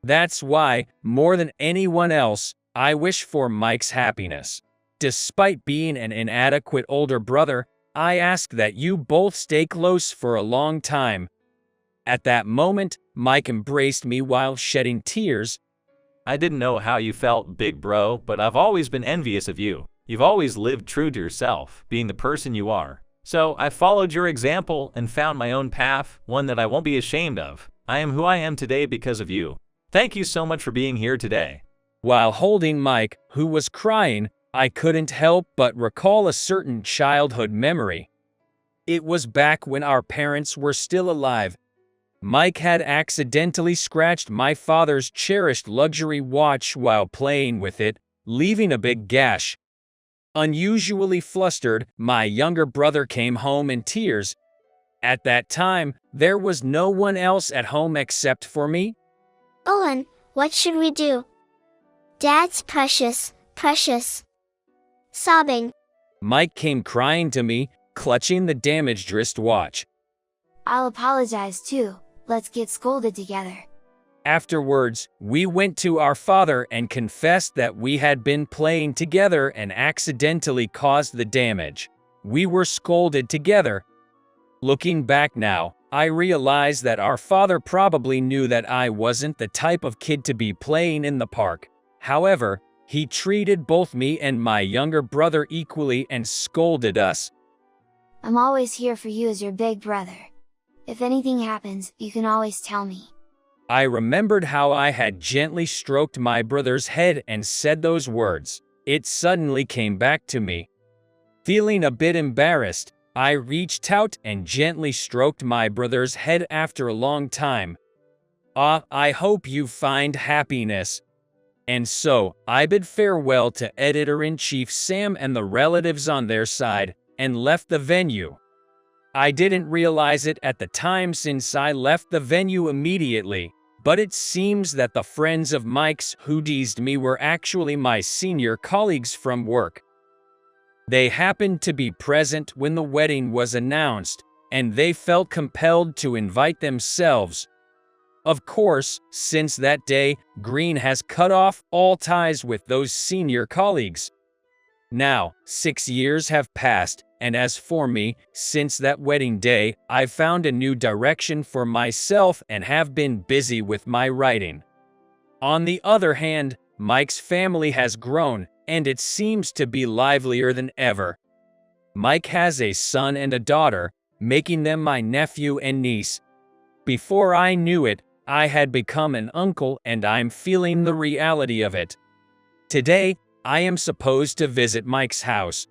That's why, more than anyone else, I wish for Mike's happiness. Despite being an inadequate older brother, I ask that you both stay close for a long time. At that moment, Mike embraced me while shedding tears. I didn't know how you felt, big bro, but I've always been envious of you. You've always lived true to yourself, being the person you are. So I followed your example and found my own path, one that I won't be ashamed of. I am who I am today because of you. Thank you so much for being here today. While holding Mike, who was crying, I couldn't help but recall a certain childhood memory. It was back when our parents were still alive. Mike had accidentally scratched my father's cherished luxury watch while playing with it, leaving a big gash. Unusually flustered, my younger brother came home in tears. At that time, there was no one else at home except for me. Owen, what should we do? Dad's precious, precious. Sobbing. Mike came crying to me, clutching the damaged wristwatch. I'll apologize too. Let's get scolded together. Afterwards, we went to our father and confessed that we had been playing together and accidentally caused the damage. We were scolded together. Looking back now, I realize that our father probably knew that I wasn't the type of kid to be playing in the park. However, he treated both me and my younger brother equally and scolded us. I'm always here for you as your big brother. If anything happens, you can always tell me. I remembered how I had gently stroked my brother's head and said those words. It suddenly came back to me. Feeling a bit embarrassed, I reached out and gently stroked my brother's head after a long time. I hope you find happiness. And so, I bid farewell to Editor-in-Chief Sam and the relatives on their side, and left the venue. I didn't realize it at the time since I left the venue immediately, but it seems that the friends of Mike's who teased me were actually my senior colleagues from work. They happened to be present when the wedding was announced, and they felt compelled to invite themselves. Of course, since that day, Green has cut off all ties with those senior colleagues. Now, 6 years have passed, and as for me, since that wedding day, I've found a new direction for myself and have been busy with my writing. On the other hand, Mike's family has grown, and it seems to be livelier than ever. Mike has a son and a daughter, making them my nephew and niece. Before I knew it, I had become an uncle and I'm feeling the reality of it. Today, I am supposed to visit Mike's house.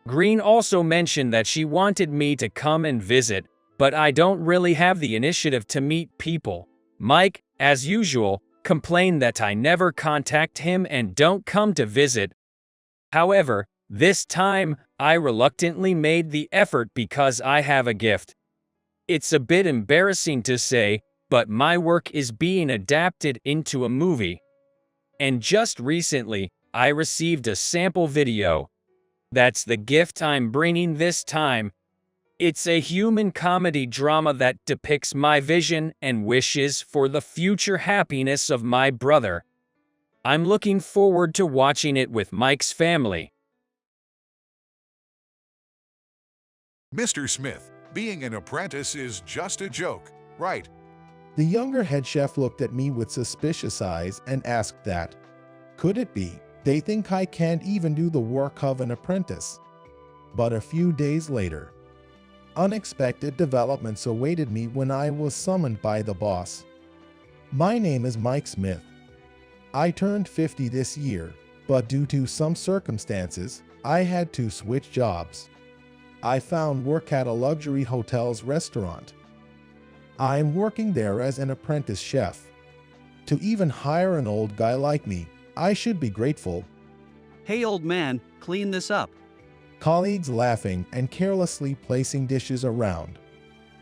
Green also mentioned that she wanted me to come and visit, but I don't really have the initiative to meet people. Mike, as usual, complained that I never contact him and don't come to visit. However, this time, I reluctantly made the effort because I have a gift. It's a bit embarrassing to say, but my work is being adapted into a movie. And just recently, I received a sample video. That's the gift I'm bringing this time. It's a human comedy drama that depicts my vision and wishes for the future happiness of my brother. I'm looking forward to watching it with Mike's family. Mr. Smith, being an apprentice is just a joke, right? The younger head chef looked at me with suspicious eyes and asked that. Could it be they think I can't even do the work of an apprentice? But a few days later, unexpected developments awaited me when I was summoned by the boss. My name is Mike Smith. I turned 50 this year, but due to some circumstances, I had to switch jobs. I found work at a luxury hotel's restaurant. I'm working there as an apprentice chef. To even hire an old guy like me, I should be grateful. Hey old man, clean this up. Colleagues laughing and carelessly placing dishes around.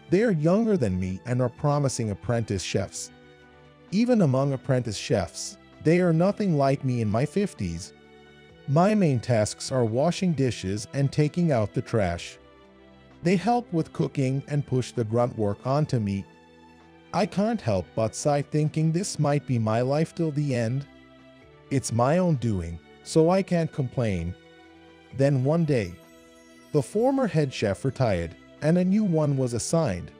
They're younger than me and are promising apprentice chefs. Even among apprentice chefs, they are nothing like me in my 50s. My main tasks are washing dishes and taking out the trash. They help with cooking and push the grunt work onto me. I can't help but sigh thinking this might be my life till the end. It's my own doing, so I can't complain. Then one day, the former head chef retired and a new one was assigned.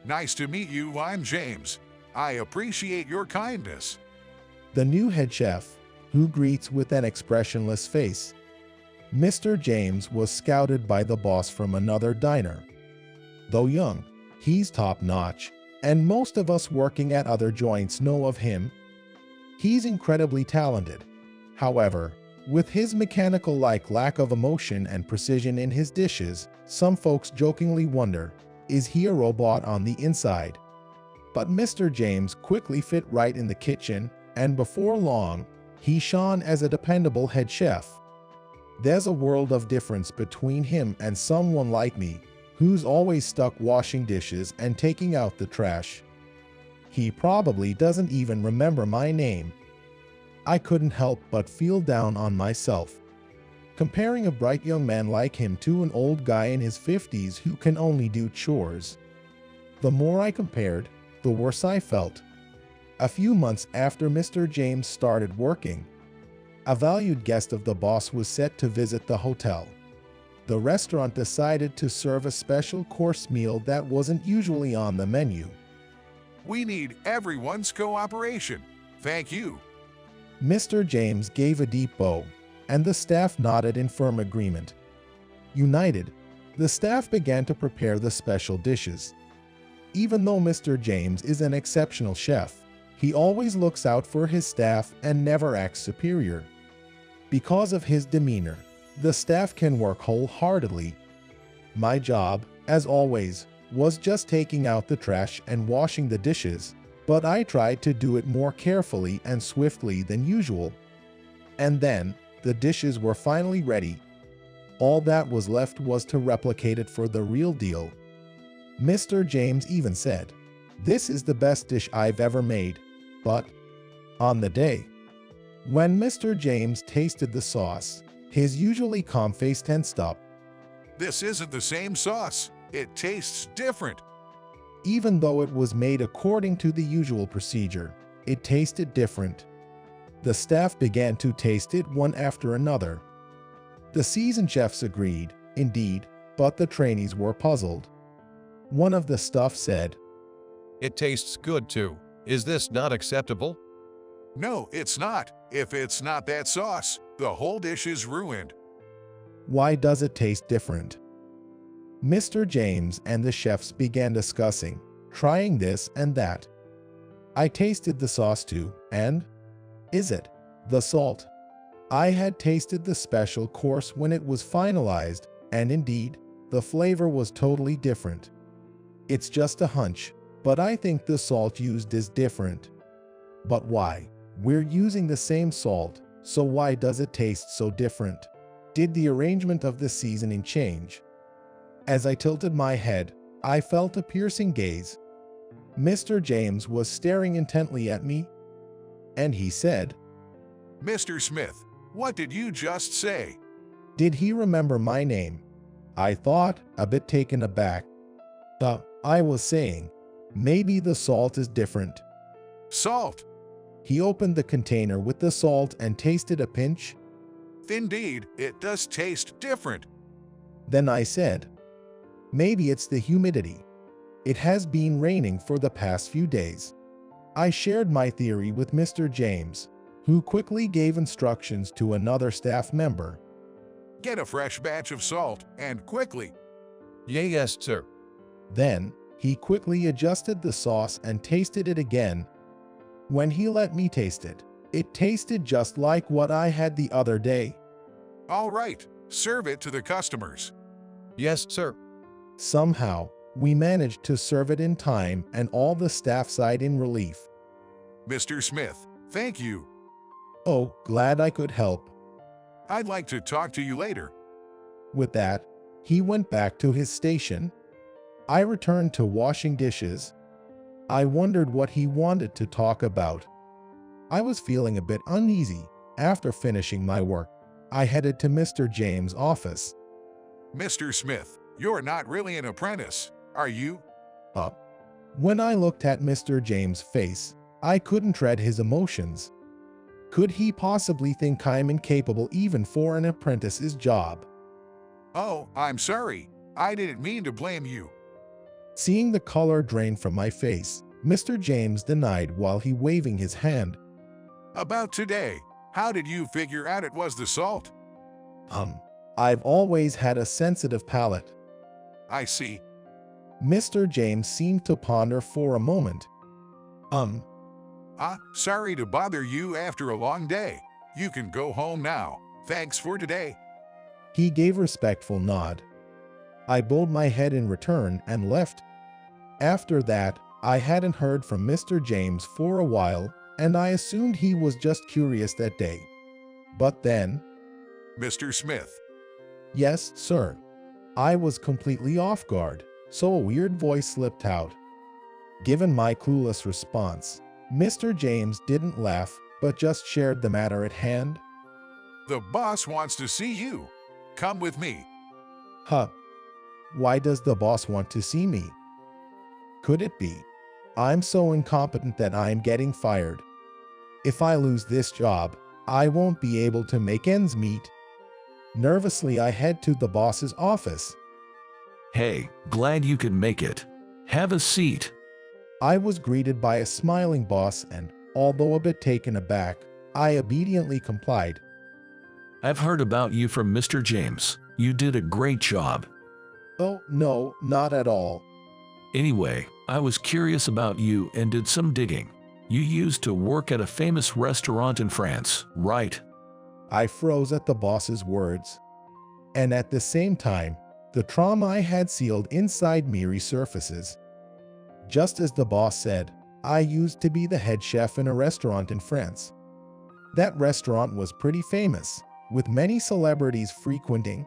Nice to meet you, I'm James. I appreciate your kindness. The new head chef, who greets with an expressionless face. Mr. James was scouted by the boss from another diner. Though young, he's top-notch, and most of us working at other joints know of him. He's incredibly talented. However, with his mechanical-like lack of emotion and precision in his dishes, some folks jokingly wonder, is he a robot on the inside? But Mr. James quickly fit right in the kitchen, and before long, he shone as a dependable head chef. There's a world of difference between him and someone like me, who's always stuck washing dishes and taking out the trash. He probably doesn't even remember my name. I couldn't help but feel down on myself. Comparing a bright young man like him to an old guy in his 50s who can only do chores. The more I compared, the worse I felt. A few months after Mr. James started working, a valued guest of the boss was set to visit the hotel. The restaurant decided to serve a special course meal that wasn't usually on the menu. We need everyone's cooperation. Thank you. Mr. James gave a deep bow, and the staff nodded in firm agreement. United, the staff began to prepare the special dishes. Even though Mr. James is an exceptional chef, he always looks out for his staff and never acts superior. Because of his demeanor, the staff can work wholeheartedly. My job, as always, was just taking out the trash and washing the dishes, but I tried to do it more carefully and swiftly than usual. And then, the dishes were finally ready. All that was left was to replicate it for the real deal. Mr. James even said, "This is the best dish I've ever made." But, on the day, when Mr. James tasted the sauce, his usually calm face tensed up. This isn't the same sauce. It tastes different. Even though it was made according to the usual procedure, it tasted different. The staff began to taste it one after another. The seasoned chefs agreed, indeed, but the trainees were puzzled. One of the staff said, "It tastes good too. Is this not acceptable?" No, it's not. If it's not that sauce, the whole dish is ruined. "Why does it taste different?" Mr. James and the chefs began discussing, trying this and that. I tasted the sauce too, and is it the salt? I had tasted the special course when it was finalized, and indeed, the flavor was totally different. It's just a hunch, but I think the salt used is different. But why? We're using the same salt, so why does it taste so different? Did the arrangement of the seasoning change? As I tilted my head, I felt a piercing gaze. Mr. James was staring intently at me, and he said, Mr. Smith, what did you just say? Did he remember my name? I thought, a bit taken aback. I was saying, maybe the salt is different. Salt? He opened the container with the salt and tasted a pinch. Indeed, it does taste different. Then I said, maybe it's the humidity. It has been raining for the past few days. I shared my theory with Mr. James, who quickly gave instructions to another staff member. Get a fresh batch of salt, and quickly. Yes, sir. Then, he quickly adjusted the sauce and tasted it again. When he let me taste it, it tasted just like what I had the other day. All right, serve it to the customers. Yes, sir. Somehow, we managed to serve it in time and all the staff sighed in relief. Mr. Smith, thank you. Oh, glad I could help. I'd like to talk to you later. With that, he went back to his station. I returned to washing dishes. I wondered what he wanted to talk about. I was feeling a bit uneasy. After finishing my work, I headed to Mr. James' office. Mr. Smith, you're not really an apprentice, are you? When I looked at Mr. James' face, I couldn't read his emotions. Could he possibly think I'm incapable even for an apprentice's job? Oh, I'm sorry. I didn't mean to blame you. Seeing the color drain from my face, Mr. James denied while he waving his hand. About today, how did you figure out it was the salt? I've always had a sensitive palate. I see. Mr. James seemed to ponder for a moment. Sorry to bother you after a long day. You can go home now. Thanks for today. He gave a respectful nod. I bowed my head in return and left. After that, I hadn't heard from Mr. James for a while, and I assumed he was just curious that day. But then... Mr. Smith. Yes, sir. I was completely off guard, so a weird voice slipped out. Given my clueless response, Mr. James didn't laugh, but just shared the matter at hand. The boss wants to see you. Come with me. Why does the boss want to see me? Could it be I'm so incompetent that I'm getting fired. If I lose this job, I won't be able to make ends meet. Nervously, I head to the boss's office. Hey, glad you could make it. Have a seat. I was greeted by a smiling boss and, although a bit taken aback, I obediently complied. I've heard about you from Mr. James. You did a great job. Oh, no, not at all. Anyway, I was curious about you and did some digging. You used to work at a famous restaurant in France, right? I froze at the boss's words. And at the same time, the trauma I had sealed inside me resurfaces. Just as the boss said, I used to be the head chef in a restaurant in France. That restaurant was pretty famous, with many celebrities frequenting.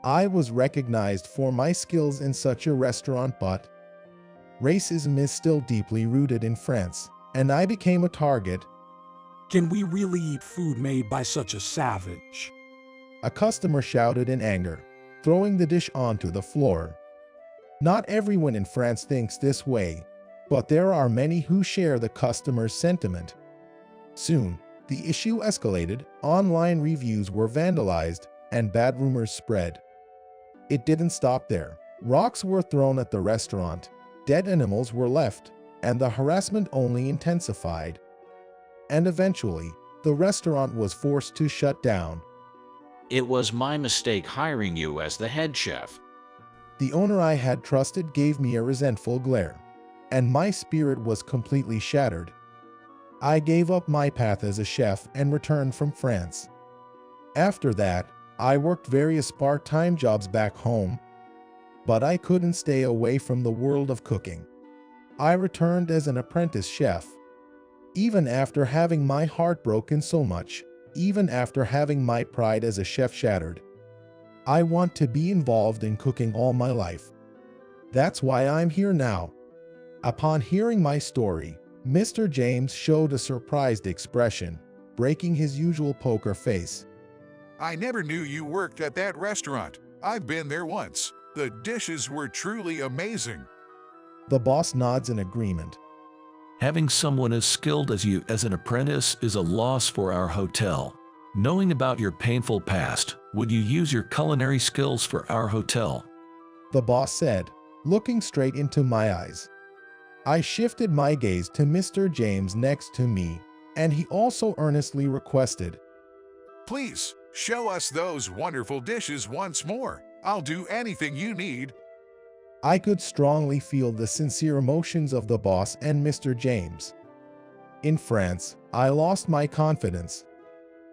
I was recognized for my skills in such a restaurant, but racism is still deeply rooted in France, and I became a target. Can we really eat food made by such a savage? A customer shouted in anger, throwing the dish onto the floor. Not everyone in France thinks this way, but there are many who share the customer's sentiment. Soon, the issue escalated, online reviews were vandalized, and bad rumors spread. It didn't stop there. Rocks were thrown at the restaurant, dead animals were left, and the harassment only intensified. And eventually, the restaurant was forced to shut down. It was my mistake hiring you as the head chef. The owner I had trusted gave me a resentful glare, and my spirit was completely shattered. I gave up my path as a chef and returned from France. After that, I worked various part-time jobs back home, but I couldn't stay away from the world of cooking. I returned as an apprentice chef. Even after having my heart broken so much, even after having my pride as a chef shattered, I want to be involved in cooking all my life. That's why I'm here now. Upon hearing my story, Mr. James showed a surprised expression, breaking his usual poker face. I never knew you worked at that restaurant. I've been there once. The dishes were truly amazing. The boss nods in agreement. Having someone as skilled as you as an apprentice is a loss for our hotel. Knowing about your painful past, would you use your culinary skills for our hotel? The boss said, looking straight into my eyes. I shifted my gaze to Mr. James next to me, and he also earnestly requested, Please, show us those wonderful dishes once more. I'll do anything you need. I could strongly feel the sincere emotions of the boss and Mr. James. In France, I lost my confidence.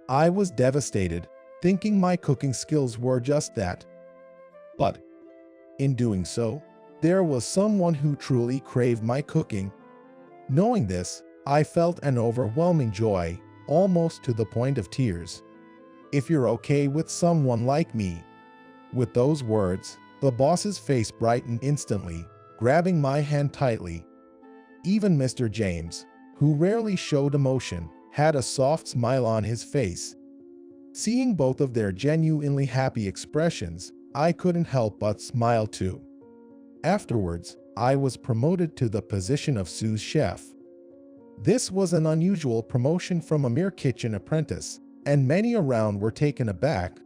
I was devastated, thinking my cooking skills were just that. But, in doing so, there was someone who truly craved my cooking. Knowing this, I felt an overwhelming joy, almost to the point of tears. If you're okay with someone like me. With those words, the boss's face brightened instantly, grabbing my hand tightly. Even Mr. James, who rarely showed emotion, had a soft smile on his face. Seeing both of their genuinely happy expressions, I couldn't help but smile too. Afterwards, I was promoted to the position of sous chef. This was an unusual promotion from a mere kitchen apprentice, and many around were taken aback.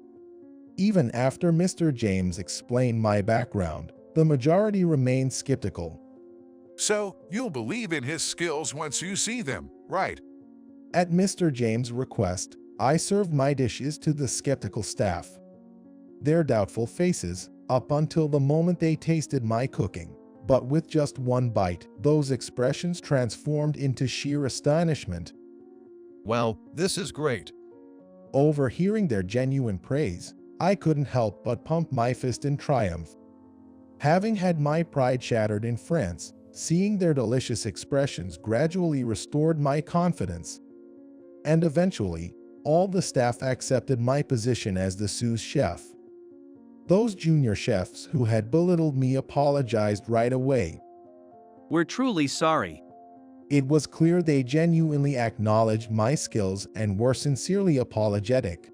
Even after Mr. James explained my background, the majority remained skeptical. So, you'll believe in his skills once you see them, right? At Mr. James' request, I served my dishes to the skeptical staff. Their doubtful faces, up until the moment they tasted my cooking, but with just one bite, those expressions transformed into sheer astonishment. Wow, this is great. Overhearing their genuine praise, I couldn't help but pump my fist in triumph. Having had my pride shattered in France, seeing their delicious expressions gradually restored my confidence. And eventually, all the staff accepted my position as the sous chef. Those junior chefs who had belittled me apologized right away. We're truly sorry. It was clear they genuinely acknowledged my skills and were sincerely apologetic.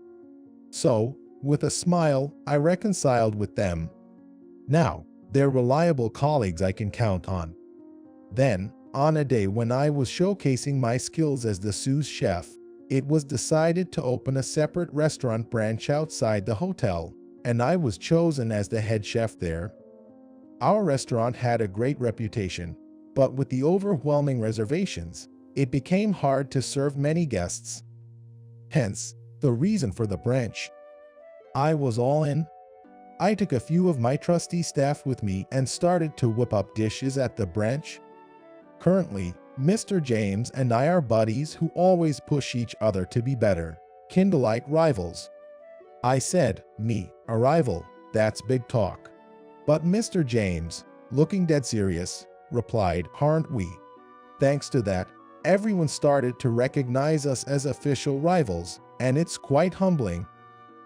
So, with a smile, I reconciled with them. Now, they're reliable colleagues I can count on. Then, on a day when I was showcasing my skills as the sous chef, it was decided to open a separate restaurant branch outside the hotel, and I was chosen as the head chef there. Our restaurant had a great reputation, but with the overwhelming reservations, it became hard to serve many guests. Hence, the reason for the branch. I was all in. I took a few of my trusty staff with me and started to whip up dishes at the branch. Currently, Mr. James and I are buddies who always push each other to be better, kinda like rivals. I said, me, a rival, that's big talk. But Mr. James, looking dead serious, replied, aren't we? Thanks to that, everyone started to recognize us as official rivals, and it's quite humbling.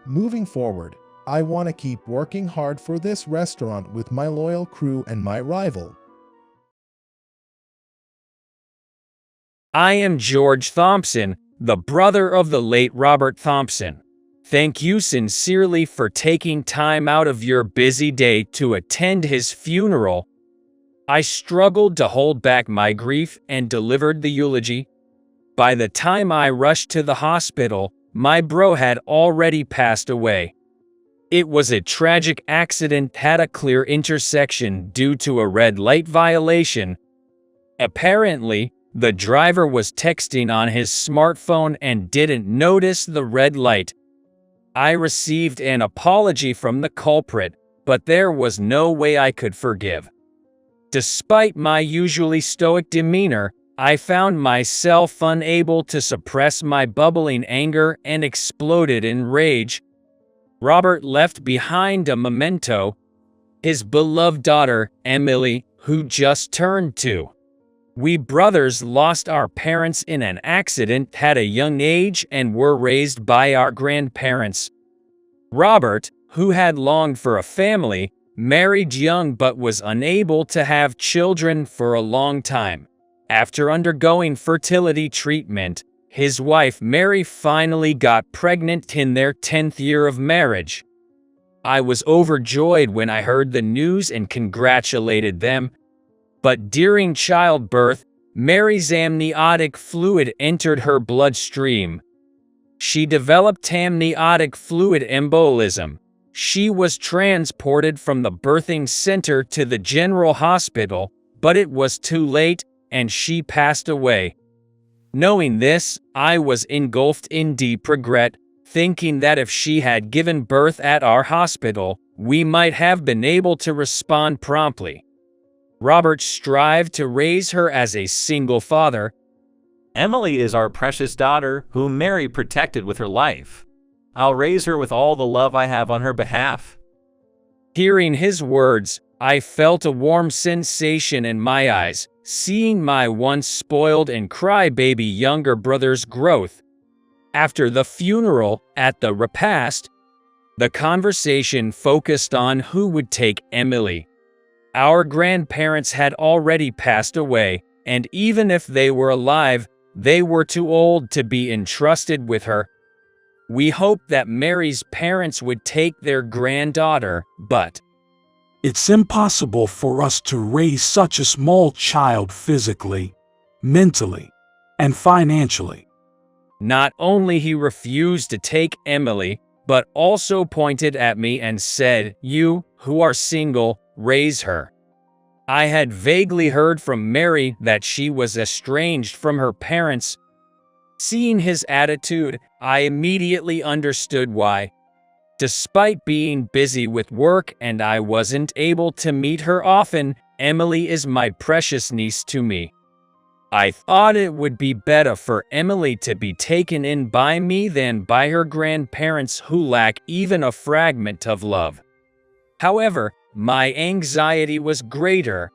Moving forward, I want to keep working hard for this restaurant with my loyal crew and my rival. I am George Thompson, the brother of the late Robert Thompson. Thank you sincerely for taking time out of your busy day to attend his funeral. I struggled to hold back my grief and delivered the eulogy. By the time I rushed to the hospital, my bro had already passed away. It was a tragic accident at a clear intersection due to a red light violation. Apparently, the driver was texting on his smartphone and didn't notice the red light. I received an apology from the culprit, but there was no way I could forgive. Despite my usually stoic demeanor, I found myself unable to suppress my bubbling anger and exploded in rage. Robert left behind a memento, his beloved daughter, Emily, who just turned 2. We brothers lost our parents in an accident at a young age and were raised by our grandparents. Robert, who had longed for a family, married young but was unable to have children for a long time. After undergoing fertility treatment, his wife Mary finally got pregnant in their 10th year of marriage. I was overjoyed when I heard the news and congratulated them. But during childbirth, Mary's amniotic fluid entered her bloodstream. She developed amniotic fluid embolism. She was transported from the birthing center to the general hospital, but it was too late, and she passed away. Knowing this, I was engulfed in deep regret, thinking that if she had given birth at our hospital, we might have been able to respond promptly. Robert strived to raise her as a single father. Emily is our precious daughter, whom Mary protected with her life. I'll raise her with all the love I have on her behalf. Hearing his words, I felt a warm sensation in my eyes, seeing my once spoiled and crybaby younger brother's growth. After the funeral, at the repast, the conversation focused on who would take Emily. Our grandparents had already passed away, and even if they were alive, they were too old to be entrusted with her. We hoped that Mary's parents would take their granddaughter, but it's impossible for us to raise such a small child physically, mentally, and financially. Not only he refused to take Emily, but also pointed at me and said, "You, who are single, raise her." I had vaguely heard from Mary that she was estranged from her parents. Seeing his attitude, I immediately understood why. Despite being busy with work and I wasn't able to meet her often, Emily is my precious niece to me. I thought it would be better for Emily to be taken in by me than by her grandparents who lack even a fragment of love. However, my anxiety was greater.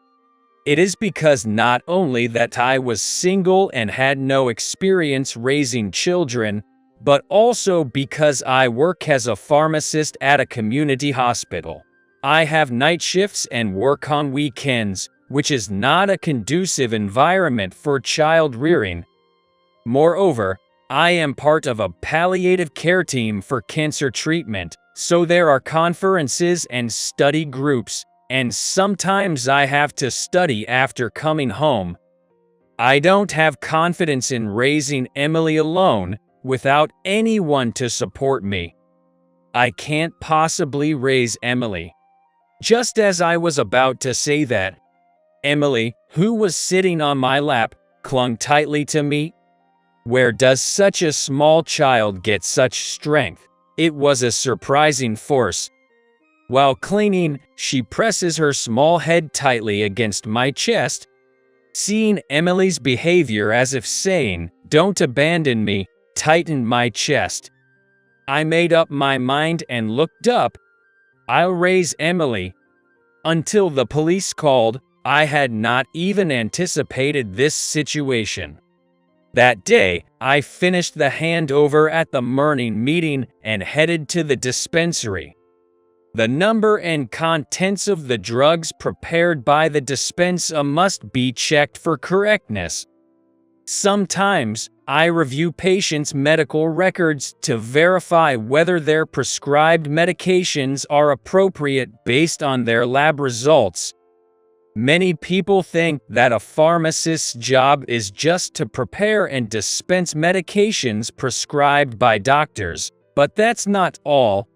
It is because not only that I was single and had no experience raising children, but also because I work as a pharmacist at a community hospital. I have night shifts and work on weekends, which is not a conducive environment for child rearing. Moreover, I am part of a palliative care team for cancer treatment, so there are conferences and study groups, and sometimes I have to study after coming home. I don't have confidence in raising Emily alone without anyone to support me. I can't possibly raise Emily. Just as I was about to say that, Emily, who was sitting on my lap, clung tightly to me. Where does such a small child get such strength? It was a surprising force. While clinging, she presses her small head tightly against my chest. Seeing Emily's behavior as if saying, "Don't abandon me," tightened my chest. I made up my mind and looked up. I'll raise Emily. Until the police called, I had not even anticipated this situation. That day, I finished the handover at the morning meeting and headed to the dispensary. The number and contents of the drugs prepared by the dispenser must be checked for correctness. Sometimes, I review patients' medical records to verify whether their prescribed medications are appropriate based on their lab results. Many people think that a pharmacist's job is just to prepare and dispense medications prescribed by doctors, but that's not all.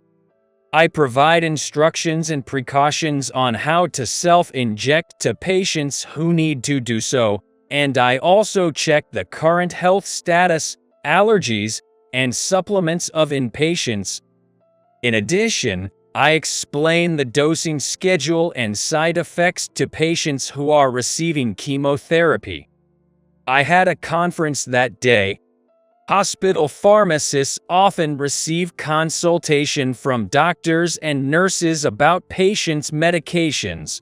I provide instructions and precautions on how to self-inject to patients who need to do so, and I also check the current health status, allergies, and supplements of inpatients. In addition, I explain the dosing schedule and side effects to patients who are receiving chemotherapy. I had a conference that day. Hospital pharmacists often receive consultation from doctors and nurses about patients' medications.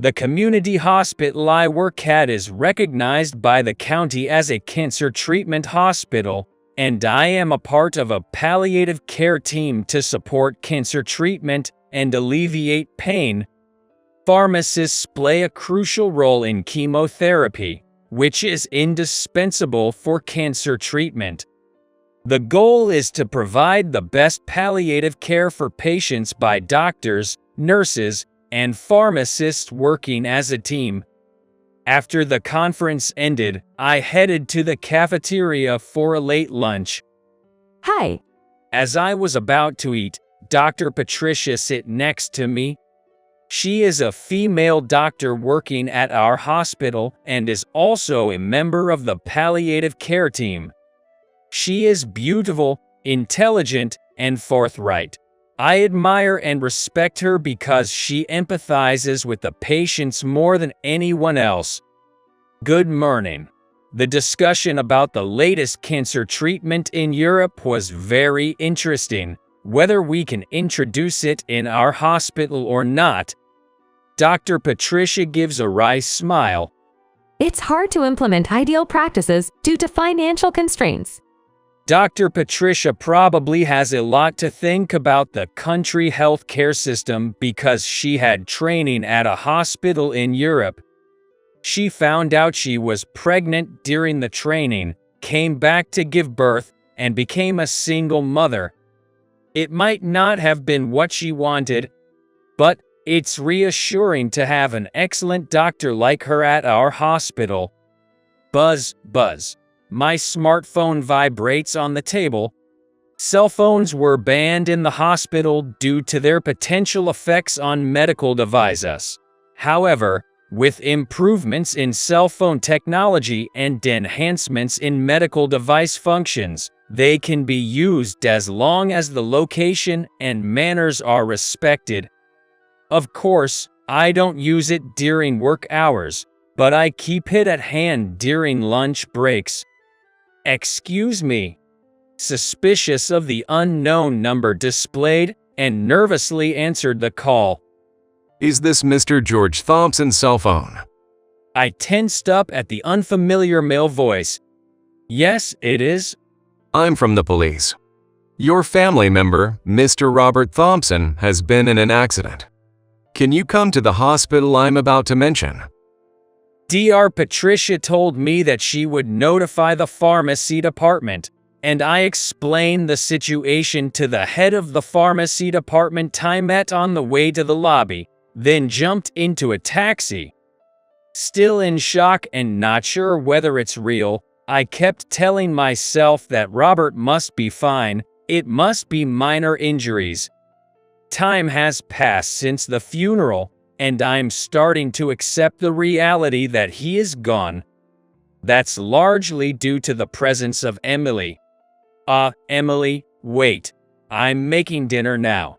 The community hospital I work at is recognized by the county as a cancer treatment hospital, and I am a part of a palliative care team to support cancer treatment and alleviate pain. Pharmacists play a crucial role in chemotherapy, which is indispensable for cancer treatment. The goal is to provide the best palliative care for patients by doctors, nurses, and pharmacists working as a team. After the conference ended, I headed to the cafeteria for a late lunch. Hi. As I was about to eat, Dr. Patricia sat next to me. She is a female doctor working at our hospital and is also a member of the palliative care team. She is beautiful, intelligent, and forthright. I admire and respect her because she empathizes with the patients more than anyone else. Good morning. The discussion about the latest cancer treatment in Europe was very interesting, whether we can introduce it in our hospital or not. Dr. Patricia gives a wry smile. It's hard to implement ideal practices due to financial constraints. Dr. Patricia probably has a lot to think about the country healthcare system because she had training at a hospital in Europe. She found out she was pregnant during the training, came back to give birth, and became a single mother. It might not have been what she wanted, but it's reassuring to have an excellent doctor like her at our hospital. Buzz, buzz. My smartphone vibrates on the table. Cell phones were banned in the hospital due to their potential effects on medical devices. However, with improvements in cell phone technology and enhancements in medical device functions, they can be used as long as the location and manners are respected. Of course, I don't use it during work hours, but I keep it at hand during lunch breaks. Excuse me. Suspicious of the unknown number displayed, and nervously answered the call. Is this Mr. George Thompson's cell phone? I tensed up at the unfamiliar male voice. Yes, it is. I'm from the police. Your family member, Mr. Robert Thompson, has been in an accident. Can you come to the hospital I'm about to mention? Dr. Patricia told me that she would notify the pharmacy department, and I explained the situation to the head of the pharmacy department. I met on the way to the lobby, then jumped into a taxi. Still in shock and not sure whether it's real, I kept telling myself that Robert must be fine, it must be minor injuries. Time has passed since the funeral, and I'm starting to accept the reality that he is gone. That's largely due to the presence of Emily. Emily, wait. I'm making dinner now.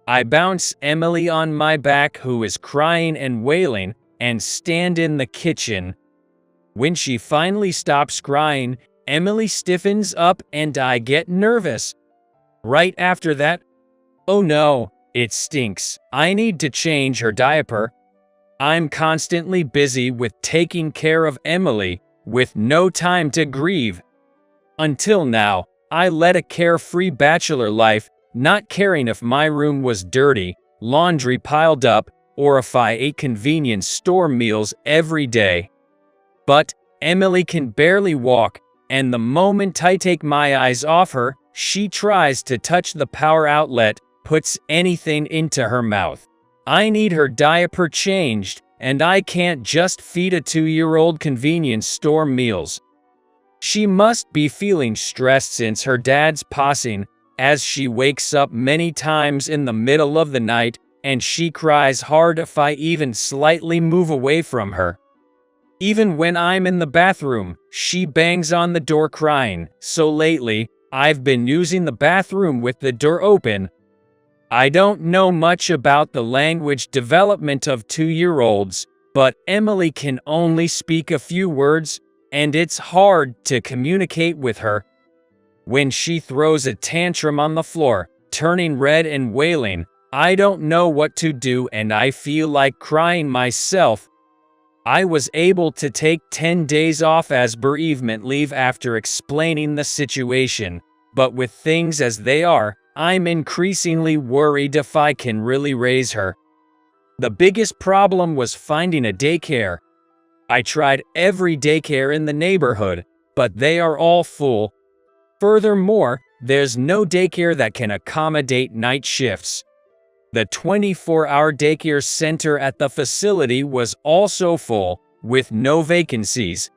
I bounce Emily on my back, who is crying and wailing, and stand in the kitchen. When she finally stops crying, Emily stiffens up and I get nervous. Right after that, oh no, it stinks. I need to change her diaper. I'm constantly busy with taking care of Emily, with no time to grieve. Until now, I led a carefree bachelor life, not caring if my room was dirty, laundry piled up, or if I ate convenience store meals every day. But Emily can barely walk, and the moment I take my eyes off her, she tries to touch the power outlet, puts anything into her mouth. I need her diaper changed, and I can't just feed a 2-year-old convenience store meals. She must be feeling stressed since her dad's passing, as she wakes up many times in the middle of the night, and she cries hard if I even slightly move away from her. Even when I'm in the bathroom, she bangs on the door crying, so lately, I've been using the bathroom with the door open. I don't know much about the language development of 2-year-olds, but Emily can only speak a few words, and it's hard to communicate with her. When she throws a tantrum on the floor, turning red and wailing, I don't know what to do and I feel like crying myself. I was able to take 10 days off as bereavement leave after explaining the situation, but with things as they are, I'm increasingly worried if I can really raise her. The biggest problem was finding a daycare. I tried every daycare in the neighborhood, but they are all full. Furthermore, there's no daycare that can accommodate night shifts. The 24-hour daycare center at the facility was also full, with no vacancies.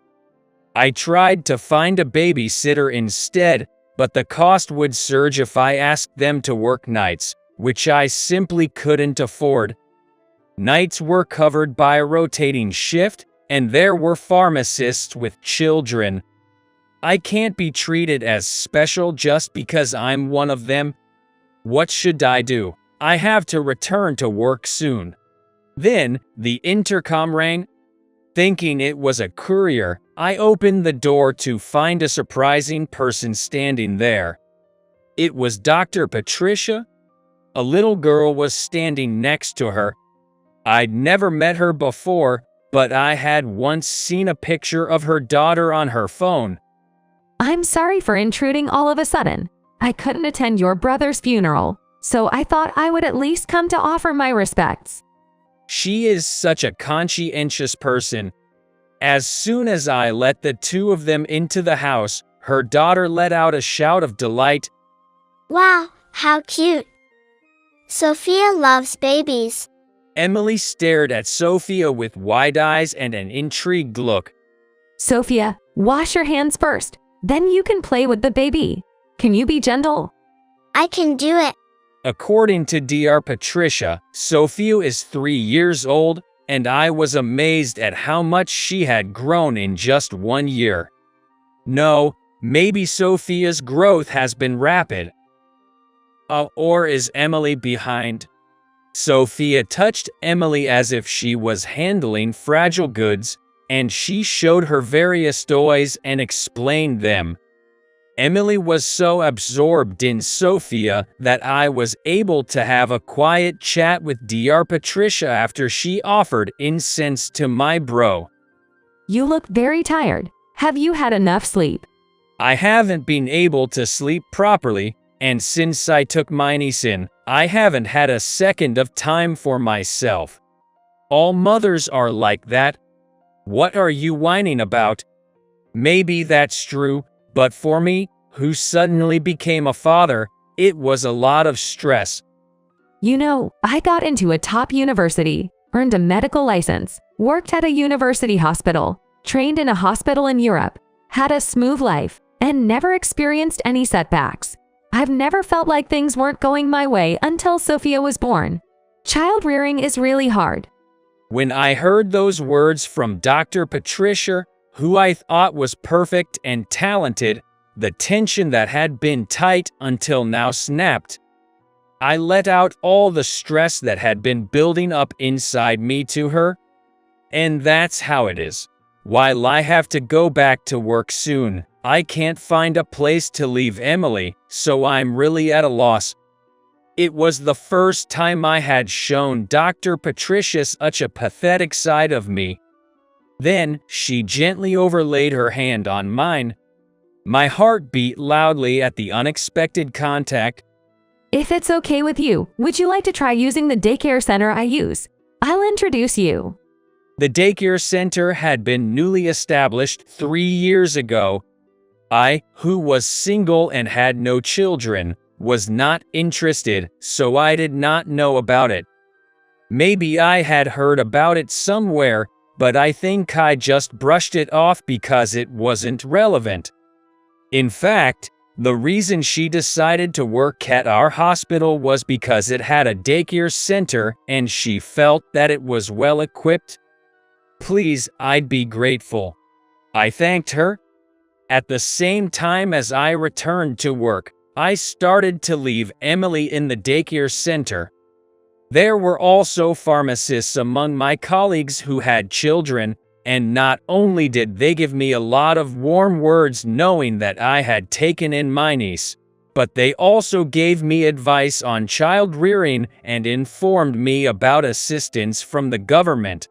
I tried to find a babysitter instead, but the cost would surge if I asked them to work nights, which I simply couldn't afford. Nights were covered by a rotating shift, and there were pharmacists with children. I can't be treated as special just because I'm one of them. What should I do? I have to return to work soon. Then, the intercom rang. Thinking it was a courier, I opened the door to find a surprising person standing there. It was Dr. Patricia. A little girl was standing next to her. I'd never met her before, but I had once seen a picture of her daughter on her phone. I'm sorry for intruding all of a sudden. I couldn't attend your brother's funeral, so I thought I would at least come to offer my respects. She is such a conscientious person. As soon as I let the two of them into the house, her daughter let out a shout of delight. Wow, how cute! Sophia loves babies. Emily stared at Sophia with wide eyes and an intrigued look. Sophia, wash your hands first. Then you can play with the baby. Can you be gentle? I can do it. According to Dr. Patricia, Sophia is 3 years old, and I was amazed at how much she had grown in just 1 year. No, maybe Sophia's growth has been rapid. Or is Emily behind? Sophia touched Emily as if she was handling fragile goods, and she showed her various toys and explained them. Emily was so absorbed in Sophia that I was able to have a quiet chat with Dr. Patricia after she offered incense to my bro. You look very tired. Have you had enough sleep? I haven't been able to sleep properly, and since I took my niece in, I haven't had a second of time for myself. All mothers are like that. What are you whining about? Maybe that's true, but for me, who suddenly became a father, it was a lot of stress. You know, I got into a top university, earned a medical license, worked at a university hospital, trained in a hospital in Europe, had a smooth life, and never experienced any setbacks. I've never felt like things weren't going my way until Sophia was born. Child rearing is really hard. When I heard those words from Dr. Patricia, who I thought was perfect and talented, the tension that had been tight until now snapped. I let out all the stress that had been building up inside me to her. And that's how it is. While I have to go back to work soon, I can't find a place to leave Emily, so I'm really at a loss. It was the first time I had shown Dr. Patricia such a pathetic side of me. Then, she gently overlaid her hand on mine. My heart beat loudly at the unexpected contact. If it's okay with you, would you like to try using the daycare center I use? I'll introduce you. The daycare center had been newly established 3 years ago. I, who was single and had no children, was not interested, so I did not know about it. Maybe I had heard about it somewhere, but I think I just brushed it off because it wasn't relevant. In fact, the reason she decided to work at our hospital was because it had a daycare center and she felt that it was well equipped. Please, I'd be grateful. I thanked her. At the same time as I returned to work, I started to leave Emily in the daycare center. There were also pharmacists among my colleagues who had children, and not only did they give me a lot of warm words knowing that I had taken in my niece, but they also gave me advice on child rearing and informed me about assistance from the government.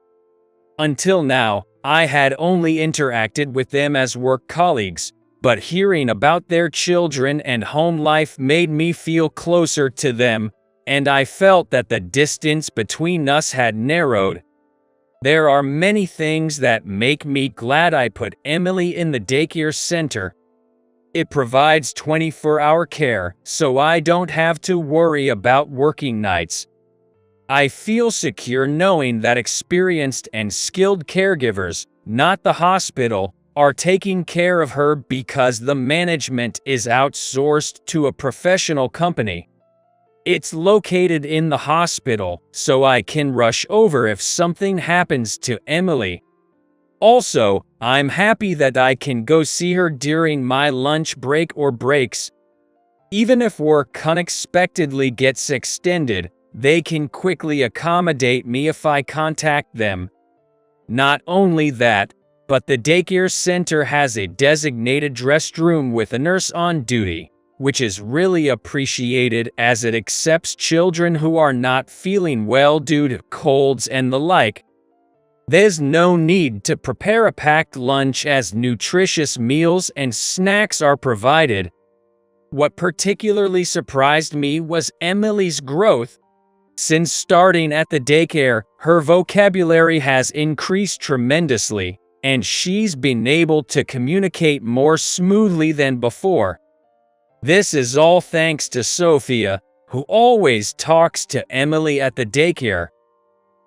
Until now, I had only interacted with them as work colleagues, but hearing about their children and home life made me feel closer to them, and I felt that the distance between us had narrowed. There are many things that make me glad I put Emily in the daycare center. It provides 24-hour care, so I don't have to worry about working nights. I feel secure knowing that experienced and skilled caregivers, not the hospital, are taking care of her because the management is outsourced to a professional company. It's located in the hospital, so I can rush over if something happens to Emily. Also, I'm happy that I can go see her during my lunch break or breaks. Even if work unexpectedly gets extended, they can quickly accommodate me if I contact them. Not only that, but the daycare center has a designated restroom with a nurse on duty, which is really appreciated as it accepts children who are not feeling well due to colds and the like. There's no need to prepare a packed lunch as nutritious meals and snacks are provided. What particularly surprised me was Emily's growth. Since starting at the daycare, her vocabulary has increased tremendously, and she's been able to communicate more smoothly than before. This is all thanks to Sophia, who always talks to Emily at the daycare.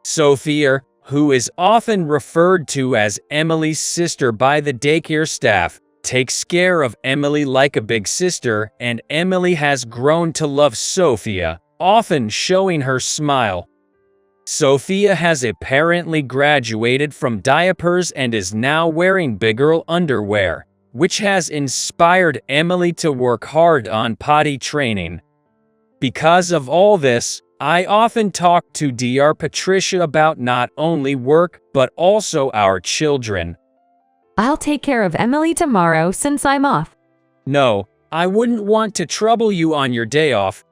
Sophia, who is often referred to as Emily's sister by the daycare staff, takes care of Emily like a big sister, and Emily has grown to love Sophia, often showing her smile. Sophia has apparently graduated from diapers and is now wearing big girl underwear, which has inspired Emily to work hard on potty training. Because of all this, I often talk to Dr. Patricia about not only work but also our children. I'll take care of Emily tomorrow since I'm off. No, I wouldn't want to trouble you on your day off.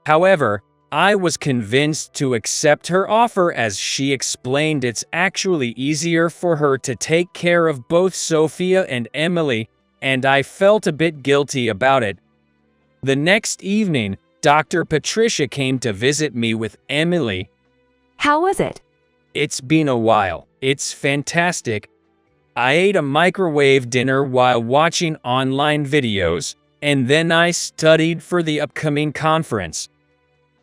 However, I was convinced to accept her offer as she explained it's actually easier for her to take care of both Sophia and Emily, and I felt a bit guilty about it. The next evening, Dr. Patricia came to visit me with Emily. How was it? It's been a while. It's fantastic. I ate a microwave dinner while watching online videos, and then I studied for the upcoming conference.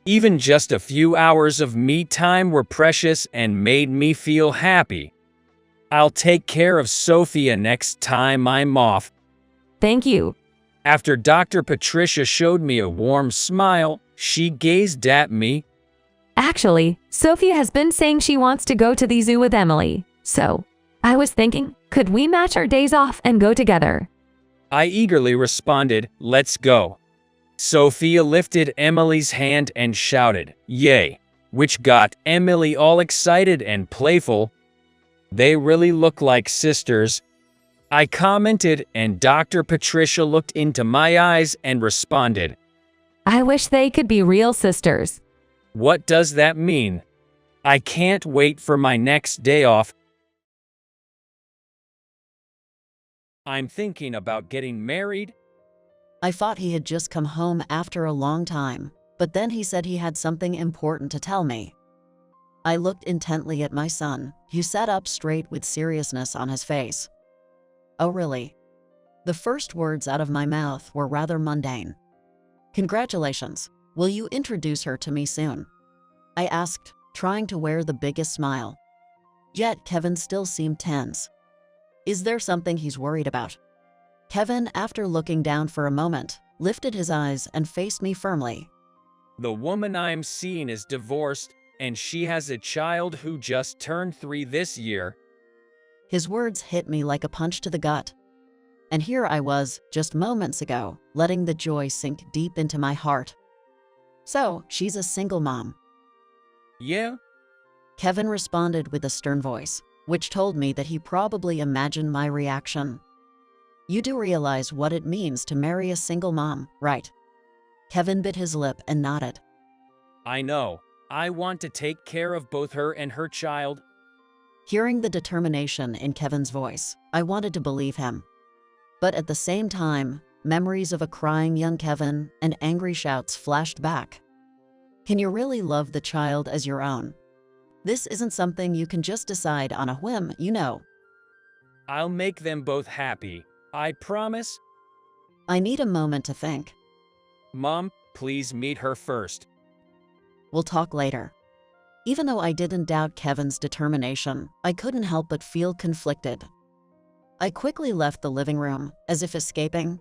Even just a few hours of me time were precious and made me feel happy. I'll take care of Sophia next time I'm off. Thank you. After Dr. Patricia showed me a warm smile, she gazed at me. Actually, Sophia has been saying she wants to go to the zoo with Emily. So, I was thinking, could we match our days off and go together? I eagerly responded, let's go. Sophia lifted Emily's hand and shouted, yay, which got Emily all excited and playful. They really look like sisters, I commented, and Dr. Patricia looked into my eyes and responded, I wish they could be real sisters. What does that mean? I can't wait for my next day off. I'm thinking about getting married. I thought he had just come home after a long time, but then he said he had something important to tell me. I looked intently at my son, who sat up straight with seriousness on his face. Oh, really? The first words out of my mouth were rather mundane. Congratulations. Will you introduce her to me soon? I asked, trying to wear the biggest smile. Yet Kevin still seemed tense. Is there something he's worried about? Kevin, after looking down for a moment, lifted his eyes and faced me firmly. The woman I'm seeing is divorced, and she has a child who just turned 3 this year. His words hit me like a punch to the gut. And here I was, just moments ago, letting the joy sink deep into my heart. So, she's a single mom. Yeah? Kevin responded with a stern voice, which told me that he probably imagined my reaction. You do realize what it means to marry a single mom, right? Kevin bit his lip and nodded. I know. I want to take care of both her and her child. Hearing the determination in Kevin's voice, I wanted to believe him. But at the same time, memories of a crying young Kevin and angry shouts flashed back. Can you really love the child as your own? This isn't something you can just decide on a whim, you know. I'll make them both happy. I promise. I need a moment to think. Mom, please meet her first. We'll talk later. Even though I didn't doubt Kevin's determination, I couldn't help but feel conflicted. I quickly left the living room, as if escaping.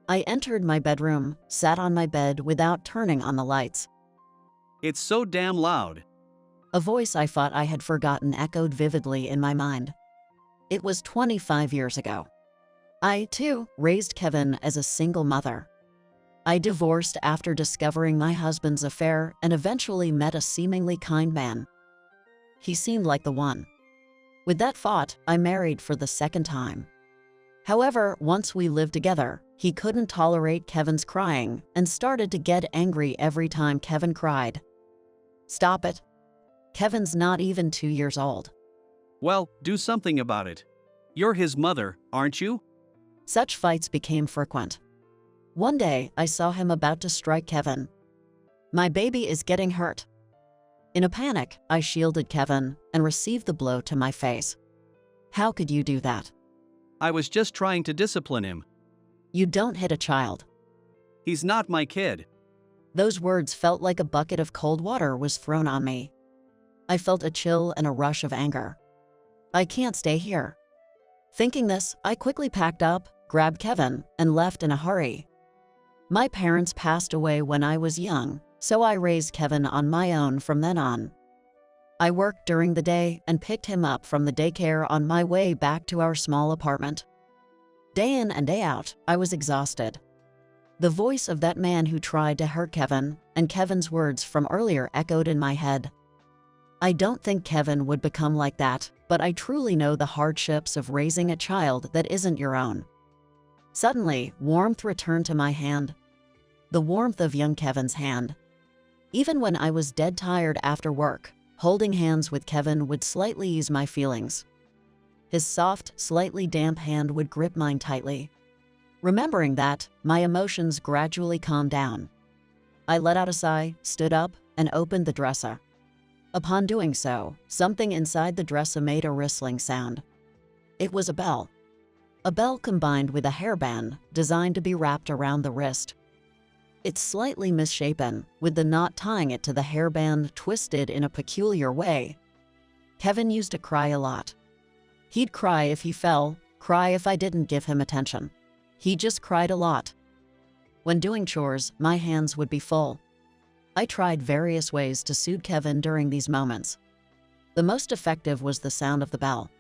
I entered my bedroom, sat on my bed without turning on the lights. It's so damn loud. A voice I thought I had forgotten echoed vividly in my mind. It was 25 years ago. I, too, raised Kevin as a single mother. I divorced after discovering my husband's affair and eventually met a seemingly kind man. He seemed like the one. With that thought, I married for the second time. However, once we lived together, he couldn't tolerate Kevin's crying and started to get angry every time Kevin cried. Stop it. Kevin's not even 2 years old. Well, do something about it. You're his mother, aren't you? Such fights became frequent. One day, I saw him about to strike Kevin. My baby is getting hurt. In a panic, I shielded Kevin and received the blow to my face. How could you do that? I was just trying to discipline him. You don't hit a child. He's not my kid. Those words felt like a bucket of cold water was thrown on me. I felt a chill and a rush of anger. I can't stay here. Thinking this, I quickly packed up, grabbed Kevin, and left in a hurry. My parents passed away when I was young, so I raised Kevin on my own from then on. I worked during the day and picked him up from the daycare on my way back to our small apartment. Day in and day out, I was exhausted. The voice of that man who tried to hurt Kevin and Kevin's words from earlier echoed in my head. I don't think Kevin would become like that, but I truly know the hardships of raising a child that isn't your own. Suddenly, warmth returned to my hand. The warmth of young Kevin's hand. Even when I was dead tired after work, holding hands with Kevin would slightly ease my feelings. His soft, slightly damp hand would grip mine tightly. Remembering that, my emotions gradually calmed down. I let out a sigh, stood up, and opened the dresser. Upon doing so, something inside the dresser made a rustling sound. It was a bell. A bell combined with a hairband designed to be wrapped around the wrist. It's slightly misshapen, with the knot tying it to the hairband twisted in a peculiar way. Kevin used to cry a lot. He'd cry if he fell, cry if I didn't give him attention. He just cried a lot. When doing chores, my hands would be full. I tried various ways to soothe Kevin during these moments. The most effective was the sound of the bell.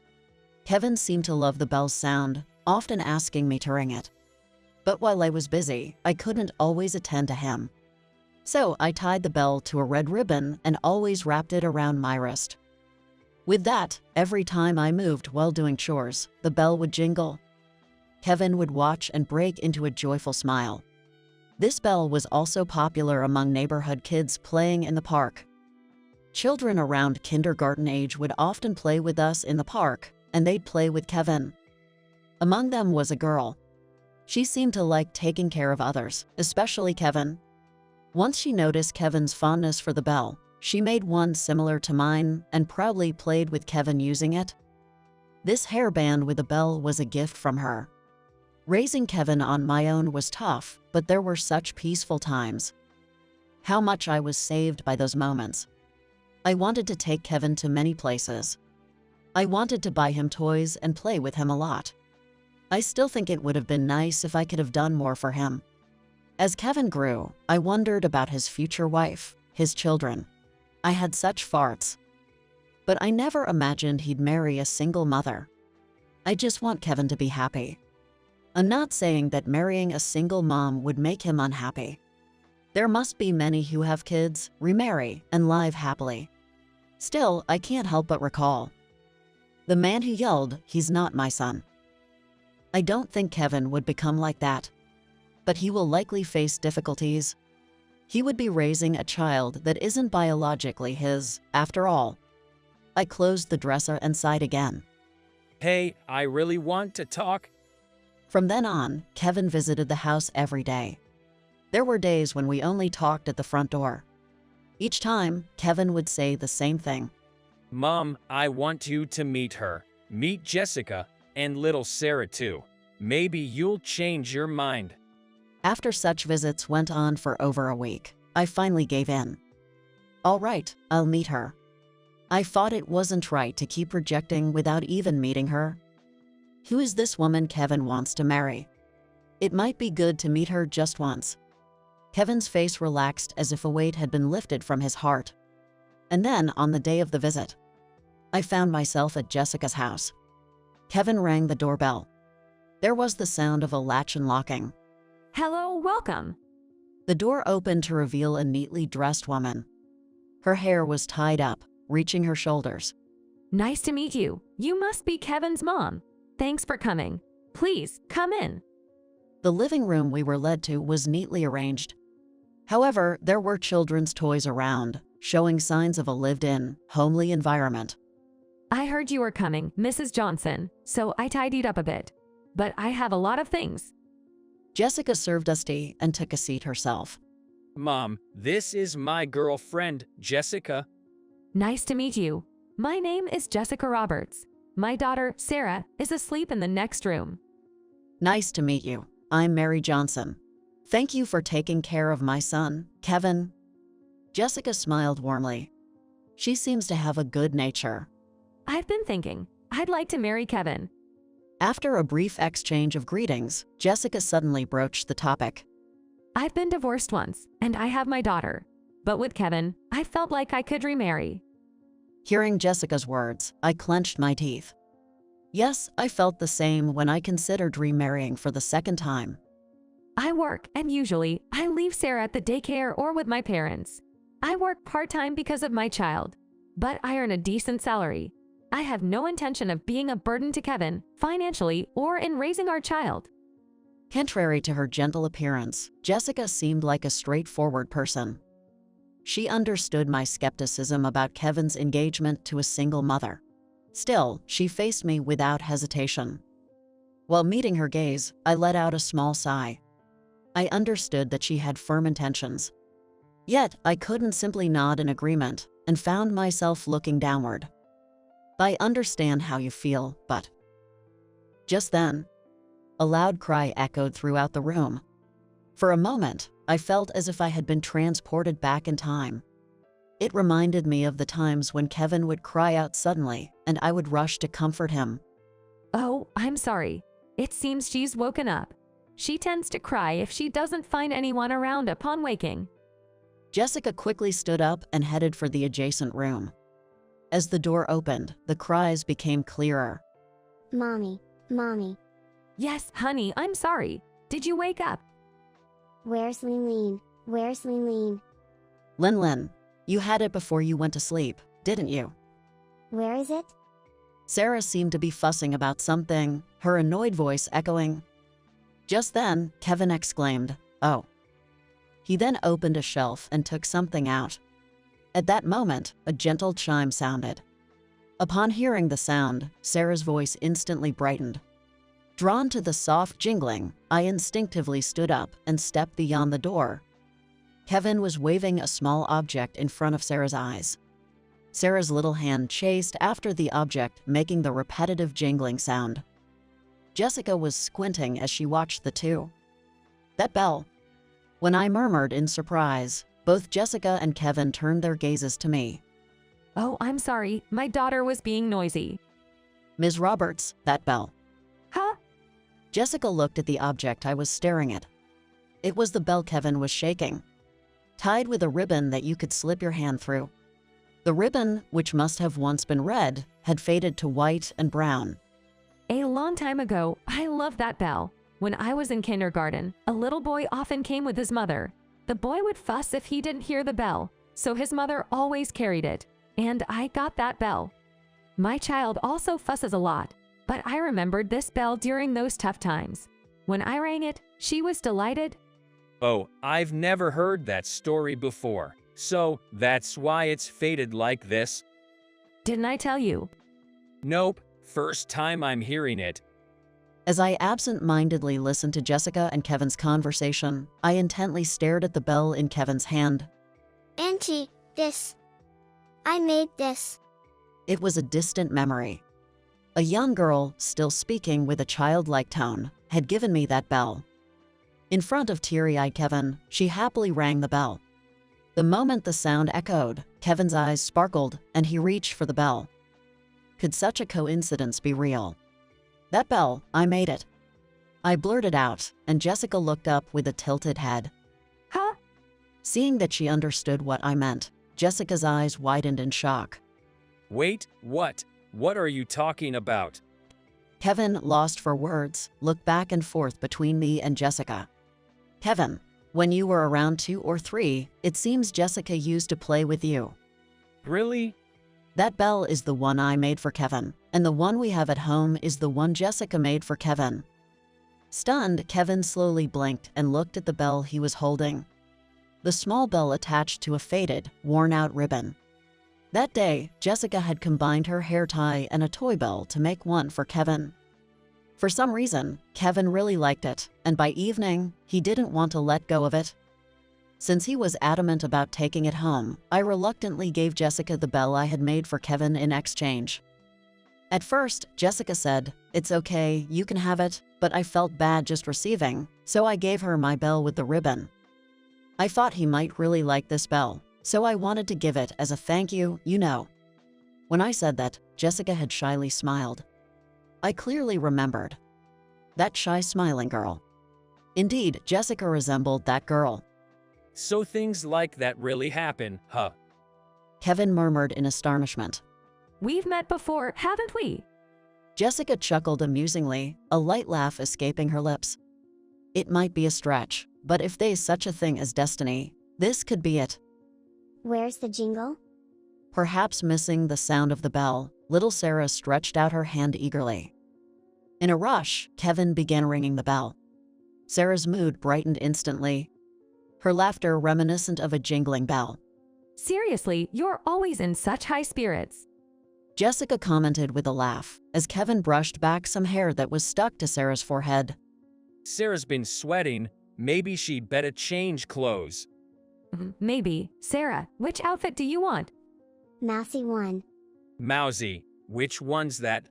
Kevin seemed to love the bell's sound, often asking me to ring it. But while I was busy, I couldn't always attend to him. So I tied the bell to a red ribbon and always wrapped it around my wrist. With that, every time I moved while doing chores, the bell would jingle. Kevin would watch and break into a joyful smile. This bell was also popular among neighborhood kids playing in the park. Children around kindergarten age would often play with us in the park, and they'd play with Kevin. Among them was a girl. She seemed to like taking care of others, especially Kevin. Once she noticed Kevin's fondness for the bell, she made one similar to mine and proudly played with Kevin using it. This hairband with a bell was a gift from her. Raising Kevin on my own was tough, but there were such peaceful times. How much I was saved by those moments. I wanted to take Kevin to many places. I wanted to buy him toys and play with him a lot. I still think it would have been nice if I could have done more for him. As Kevin grew, I wondered about his future wife, his children. I had such farts. But I never imagined he'd marry a single mother. I just want Kevin to be happy. I'm not saying that marrying a single mom would make him unhappy. There must be many who have kids, remarry, and live happily. Still, I can't help but recall. The man who yelled, "He's not my son." I don't think Kevin would become like that. But he will likely face difficulties. He would be raising a child that isn't biologically his, after all. I closed the dresser and sighed again. Hey, I really want to talk. From then on, Kevin visited the house every day. There were days when we only talked at the front door. Each time, Kevin would say the same thing. Mom, I want you to meet her. Meet Jessica, and little Sarah too. Maybe you'll change your mind. After such visits went on for over a week, I finally gave in. All right, I'll meet her. I thought it wasn't right to keep rejecting without even meeting her. Who is this woman Kevin wants to marry? It might be good to meet her just once. Kevin's face relaxed as if a weight had been lifted from his heart. And then, on the day of the visit, I found myself at Jessica's house. Kevin rang the doorbell. There was the sound of a latch unlocking. Hello, welcome. The door opened to reveal a neatly dressed woman. Her hair was tied up, reaching her shoulders. Nice to meet you. You must be Kevin's mom. Thanks for coming. Please, come in. The living room we were led to was neatly arranged. However, there were children's toys around, showing signs of a lived-in, homely environment. I heard you were coming, Mrs. Johnson, so I tidied up a bit. But I have a lot of things. Jessica served us tea and took a seat herself. Mom, this is my girlfriend, Jessica. Nice to meet you. My name is Jessica Roberts. My daughter, Sarah, is asleep in the next room. Nice to meet you. I'm Mary Johnson. Thank you for taking care of my son, Kevin. Jessica smiled warmly. She seems to have a good nature. I've been thinking, I'd like to marry Kevin. After a brief exchange of greetings, Jessica suddenly broached the topic. I've been divorced once, and I have my daughter. But with Kevin, I felt like I could remarry. Hearing Jessica's words, I clenched my teeth. Yes, I felt the same when I considered remarrying for the second time. I work, and usually, I leave Sarah at the daycare or with my parents. I work part-time because of my child, but I earn a decent salary. I have no intention of being a burden to Kevin, financially or in raising our child. Contrary to her gentle appearance, Jessica seemed like a straightforward person. She understood my skepticism about Kevin's engagement to a single mother. Still, she faced me without hesitation. While meeting her gaze, I let out a small sigh. I understood that she had firm intentions. Yet, I couldn't simply nod in agreement and found myself looking downward. I understand how you feel, but... Just then, a loud cry echoed throughout the room. For a moment, I felt as if I had been transported back in time. It reminded me of the times when Kevin would cry out suddenly, and I would rush to comfort him. Oh, I'm sorry. It seems she's woken up. She tends to cry if she doesn't find anyone around upon waking. Jessica quickly stood up and headed for the adjacent room. As the door opened, the cries became clearer. Mommy, Mommy. Yes, honey, I'm sorry. Did you wake up? Where's Lean? Where's Lean? Lin, you had it before you went to sleep, didn't you? Where is it? Sarah seemed to be fussing about something, her annoyed voice echoing. Just then, Kevin exclaimed, "Oh." He then opened a shelf and took something out. At that moment, a gentle chime sounded. Upon hearing the sound, Sarah's voice instantly brightened. Drawn to the soft jingling, I instinctively stood up and stepped beyond the door. Kevin was waving a small object in front of Sarah's eyes. Sarah's little hand chased after the object, making the repetitive jingling sound. Jessica was squinting as she watched the two. That bell. When I murmured in surprise, both Jessica and Kevin turned their gazes to me. Oh, I'm sorry. My daughter was being noisy. Ms. Roberts, that bell. Huh? Jessica looked at the object I was staring at. It was the bell Kevin was shaking, tied with a ribbon that you could slip your hand through. The ribbon, which must have once been red, had faded to white and brown. A long time ago, I loved that bell. When I was in kindergarten, a little boy often came with his mother. The boy would fuss if he didn't hear the bell, so his mother always carried it, and I got that bell. My child also fusses a lot, but I remembered this bell during those tough times. When I rang it, she was delighted. Oh, I've never heard that story before, so that's why it's faded like this? Didn't I tell you? Nope, first time I'm hearing it. As I absent-mindedly listened to Jessica and Kevin's conversation, I intently stared at the bell in Kevin's hand. Auntie, this. I made this. It was a distant memory. A young girl, still speaking with a childlike tone, had given me that bell. In front of teary-eyed Kevin, she happily rang the bell. The moment the sound echoed, Kevin's eyes sparkled and he reached for the bell. Could such a coincidence be real? That bell, I made it. I blurted out, and Jessica looked up with a tilted head. Huh? Seeing that she understood what I meant, Jessica's eyes widened in shock. Wait, what? What are you talking about? Kevin, lost for words, looked back and forth between me and Jessica. Kevin, when you were around 2 or 3, it seems Jessica used to play with you. Really? That bell is the one I made for Kevin, and the one we have at home is the one Jessica made for Kevin. Stunned, Kevin slowly blinked and looked at the bell he was holding. The small bell attached to a faded, worn-out ribbon. That day, Jessica had combined her hair tie and a toy bell to make one for Kevin. For some reason, Kevin really liked it, and by evening, he didn't want to let go of it. Since he was adamant about taking it home, I reluctantly gave Jessica the bell I had made for Kevin in exchange. At first, Jessica said, "It's okay, you can have it," but I felt bad just receiving, so I gave her my bell with the ribbon. I thought he might really like this bell, so I wanted to give it as a thank you, you know. When I said that, Jessica had shyly smiled. I clearly remembered. That shy smiling girl. Indeed, Jessica resembled that girl. So things like that really happen, huh? Kevin murmured in astonishment. We've met before, haven't we? Jessica chuckled amusingly, a light laugh escaping her lips. It might be a stretch, but if there's such a thing as destiny, this could be it. Where's the jingle? Perhaps missing the sound of the bell, little Sarah stretched out her hand eagerly. In a rush, Kevin began ringing the bell. Sarah's mood brightened instantly, her laughter reminiscent of a jingling bell. Seriously, you're always in such high spirits. Jessica commented with a laugh, as Kevin brushed back some hair that was stuck to Sarah's forehead. Sarah's been sweating. Maybe she'd better change clothes. Maybe. Sarah, which outfit do you want? Mousy one. Mousy. Which one's that?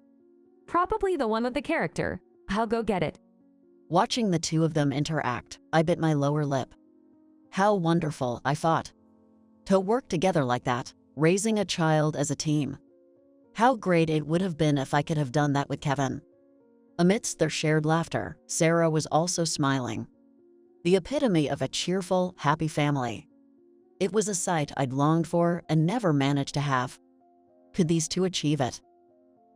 Probably the one with the character. I'll go get it. Watching the two of them interact, I bit my lower lip. How wonderful, I thought. To work together like that, raising a child as a team. How great it would have been if I could have done that with Kevin. Amidst their shared laughter, Sarah was also smiling. The epitome of a cheerful, happy family. It was a sight I'd longed for and never managed to have. Could these two achieve it?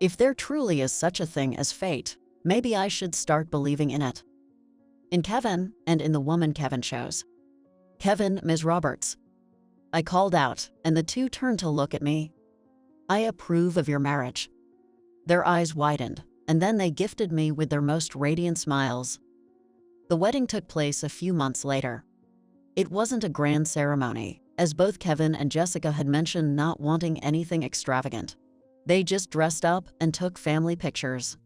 If there truly is such a thing as fate, maybe I should start believing in it. In Kevin and in the woman Kevin chose. Kevin, Ms. Roberts. I called out, and the two turned to look at me. I approve of your marriage. Their eyes widened, and then they gifted me with their most radiant smiles. The wedding took place a few months later. It wasn't a grand ceremony, as both Kevin and Jessica had mentioned not wanting anything extravagant. They just dressed up and took family pictures.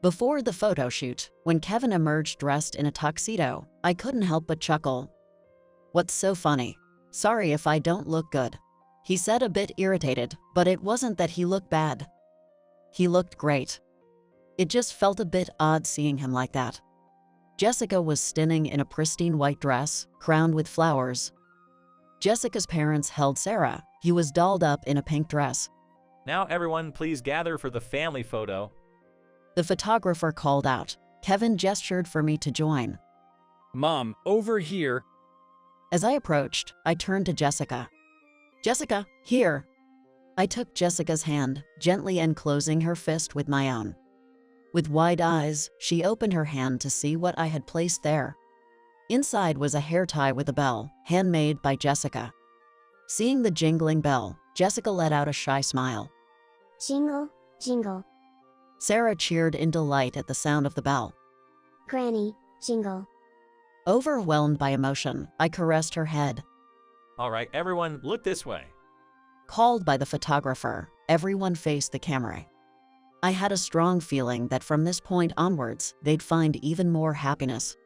Before the photo shoot, when Kevin emerged dressed in a tuxedo, I couldn't help but chuckle. What's so funny? Sorry if I don't look good, he said, a bit irritated, but it wasn't that he looked bad. He looked great. It just felt a bit odd seeing him like that. Jessica was stunning in a pristine white dress, crowned with flowers. Jessica's parents held Sarah. He was dolled up in a pink dress. Now everyone please gather for the family photo. The photographer called out. Kevin gestured for me to join. Mom, over here. As I approached, I turned to Jessica. Jessica, here. I took Jessica's hand, gently enclosing her fist with my own. With wide eyes, she opened her hand to see what I had placed there. Inside was a hair tie with a bell, handmade by Jessica. Seeing the jingling bell, Jessica let out a shy smile. Jingle, jingle. Sarah cheered in delight at the sound of the bell. Granny, jingle. Overwhelmed by emotion, I caressed her head. All right, everyone, look this way. Called by the photographer, everyone faced the camera. I had a strong feeling that from this point onwards, they'd find even more happiness.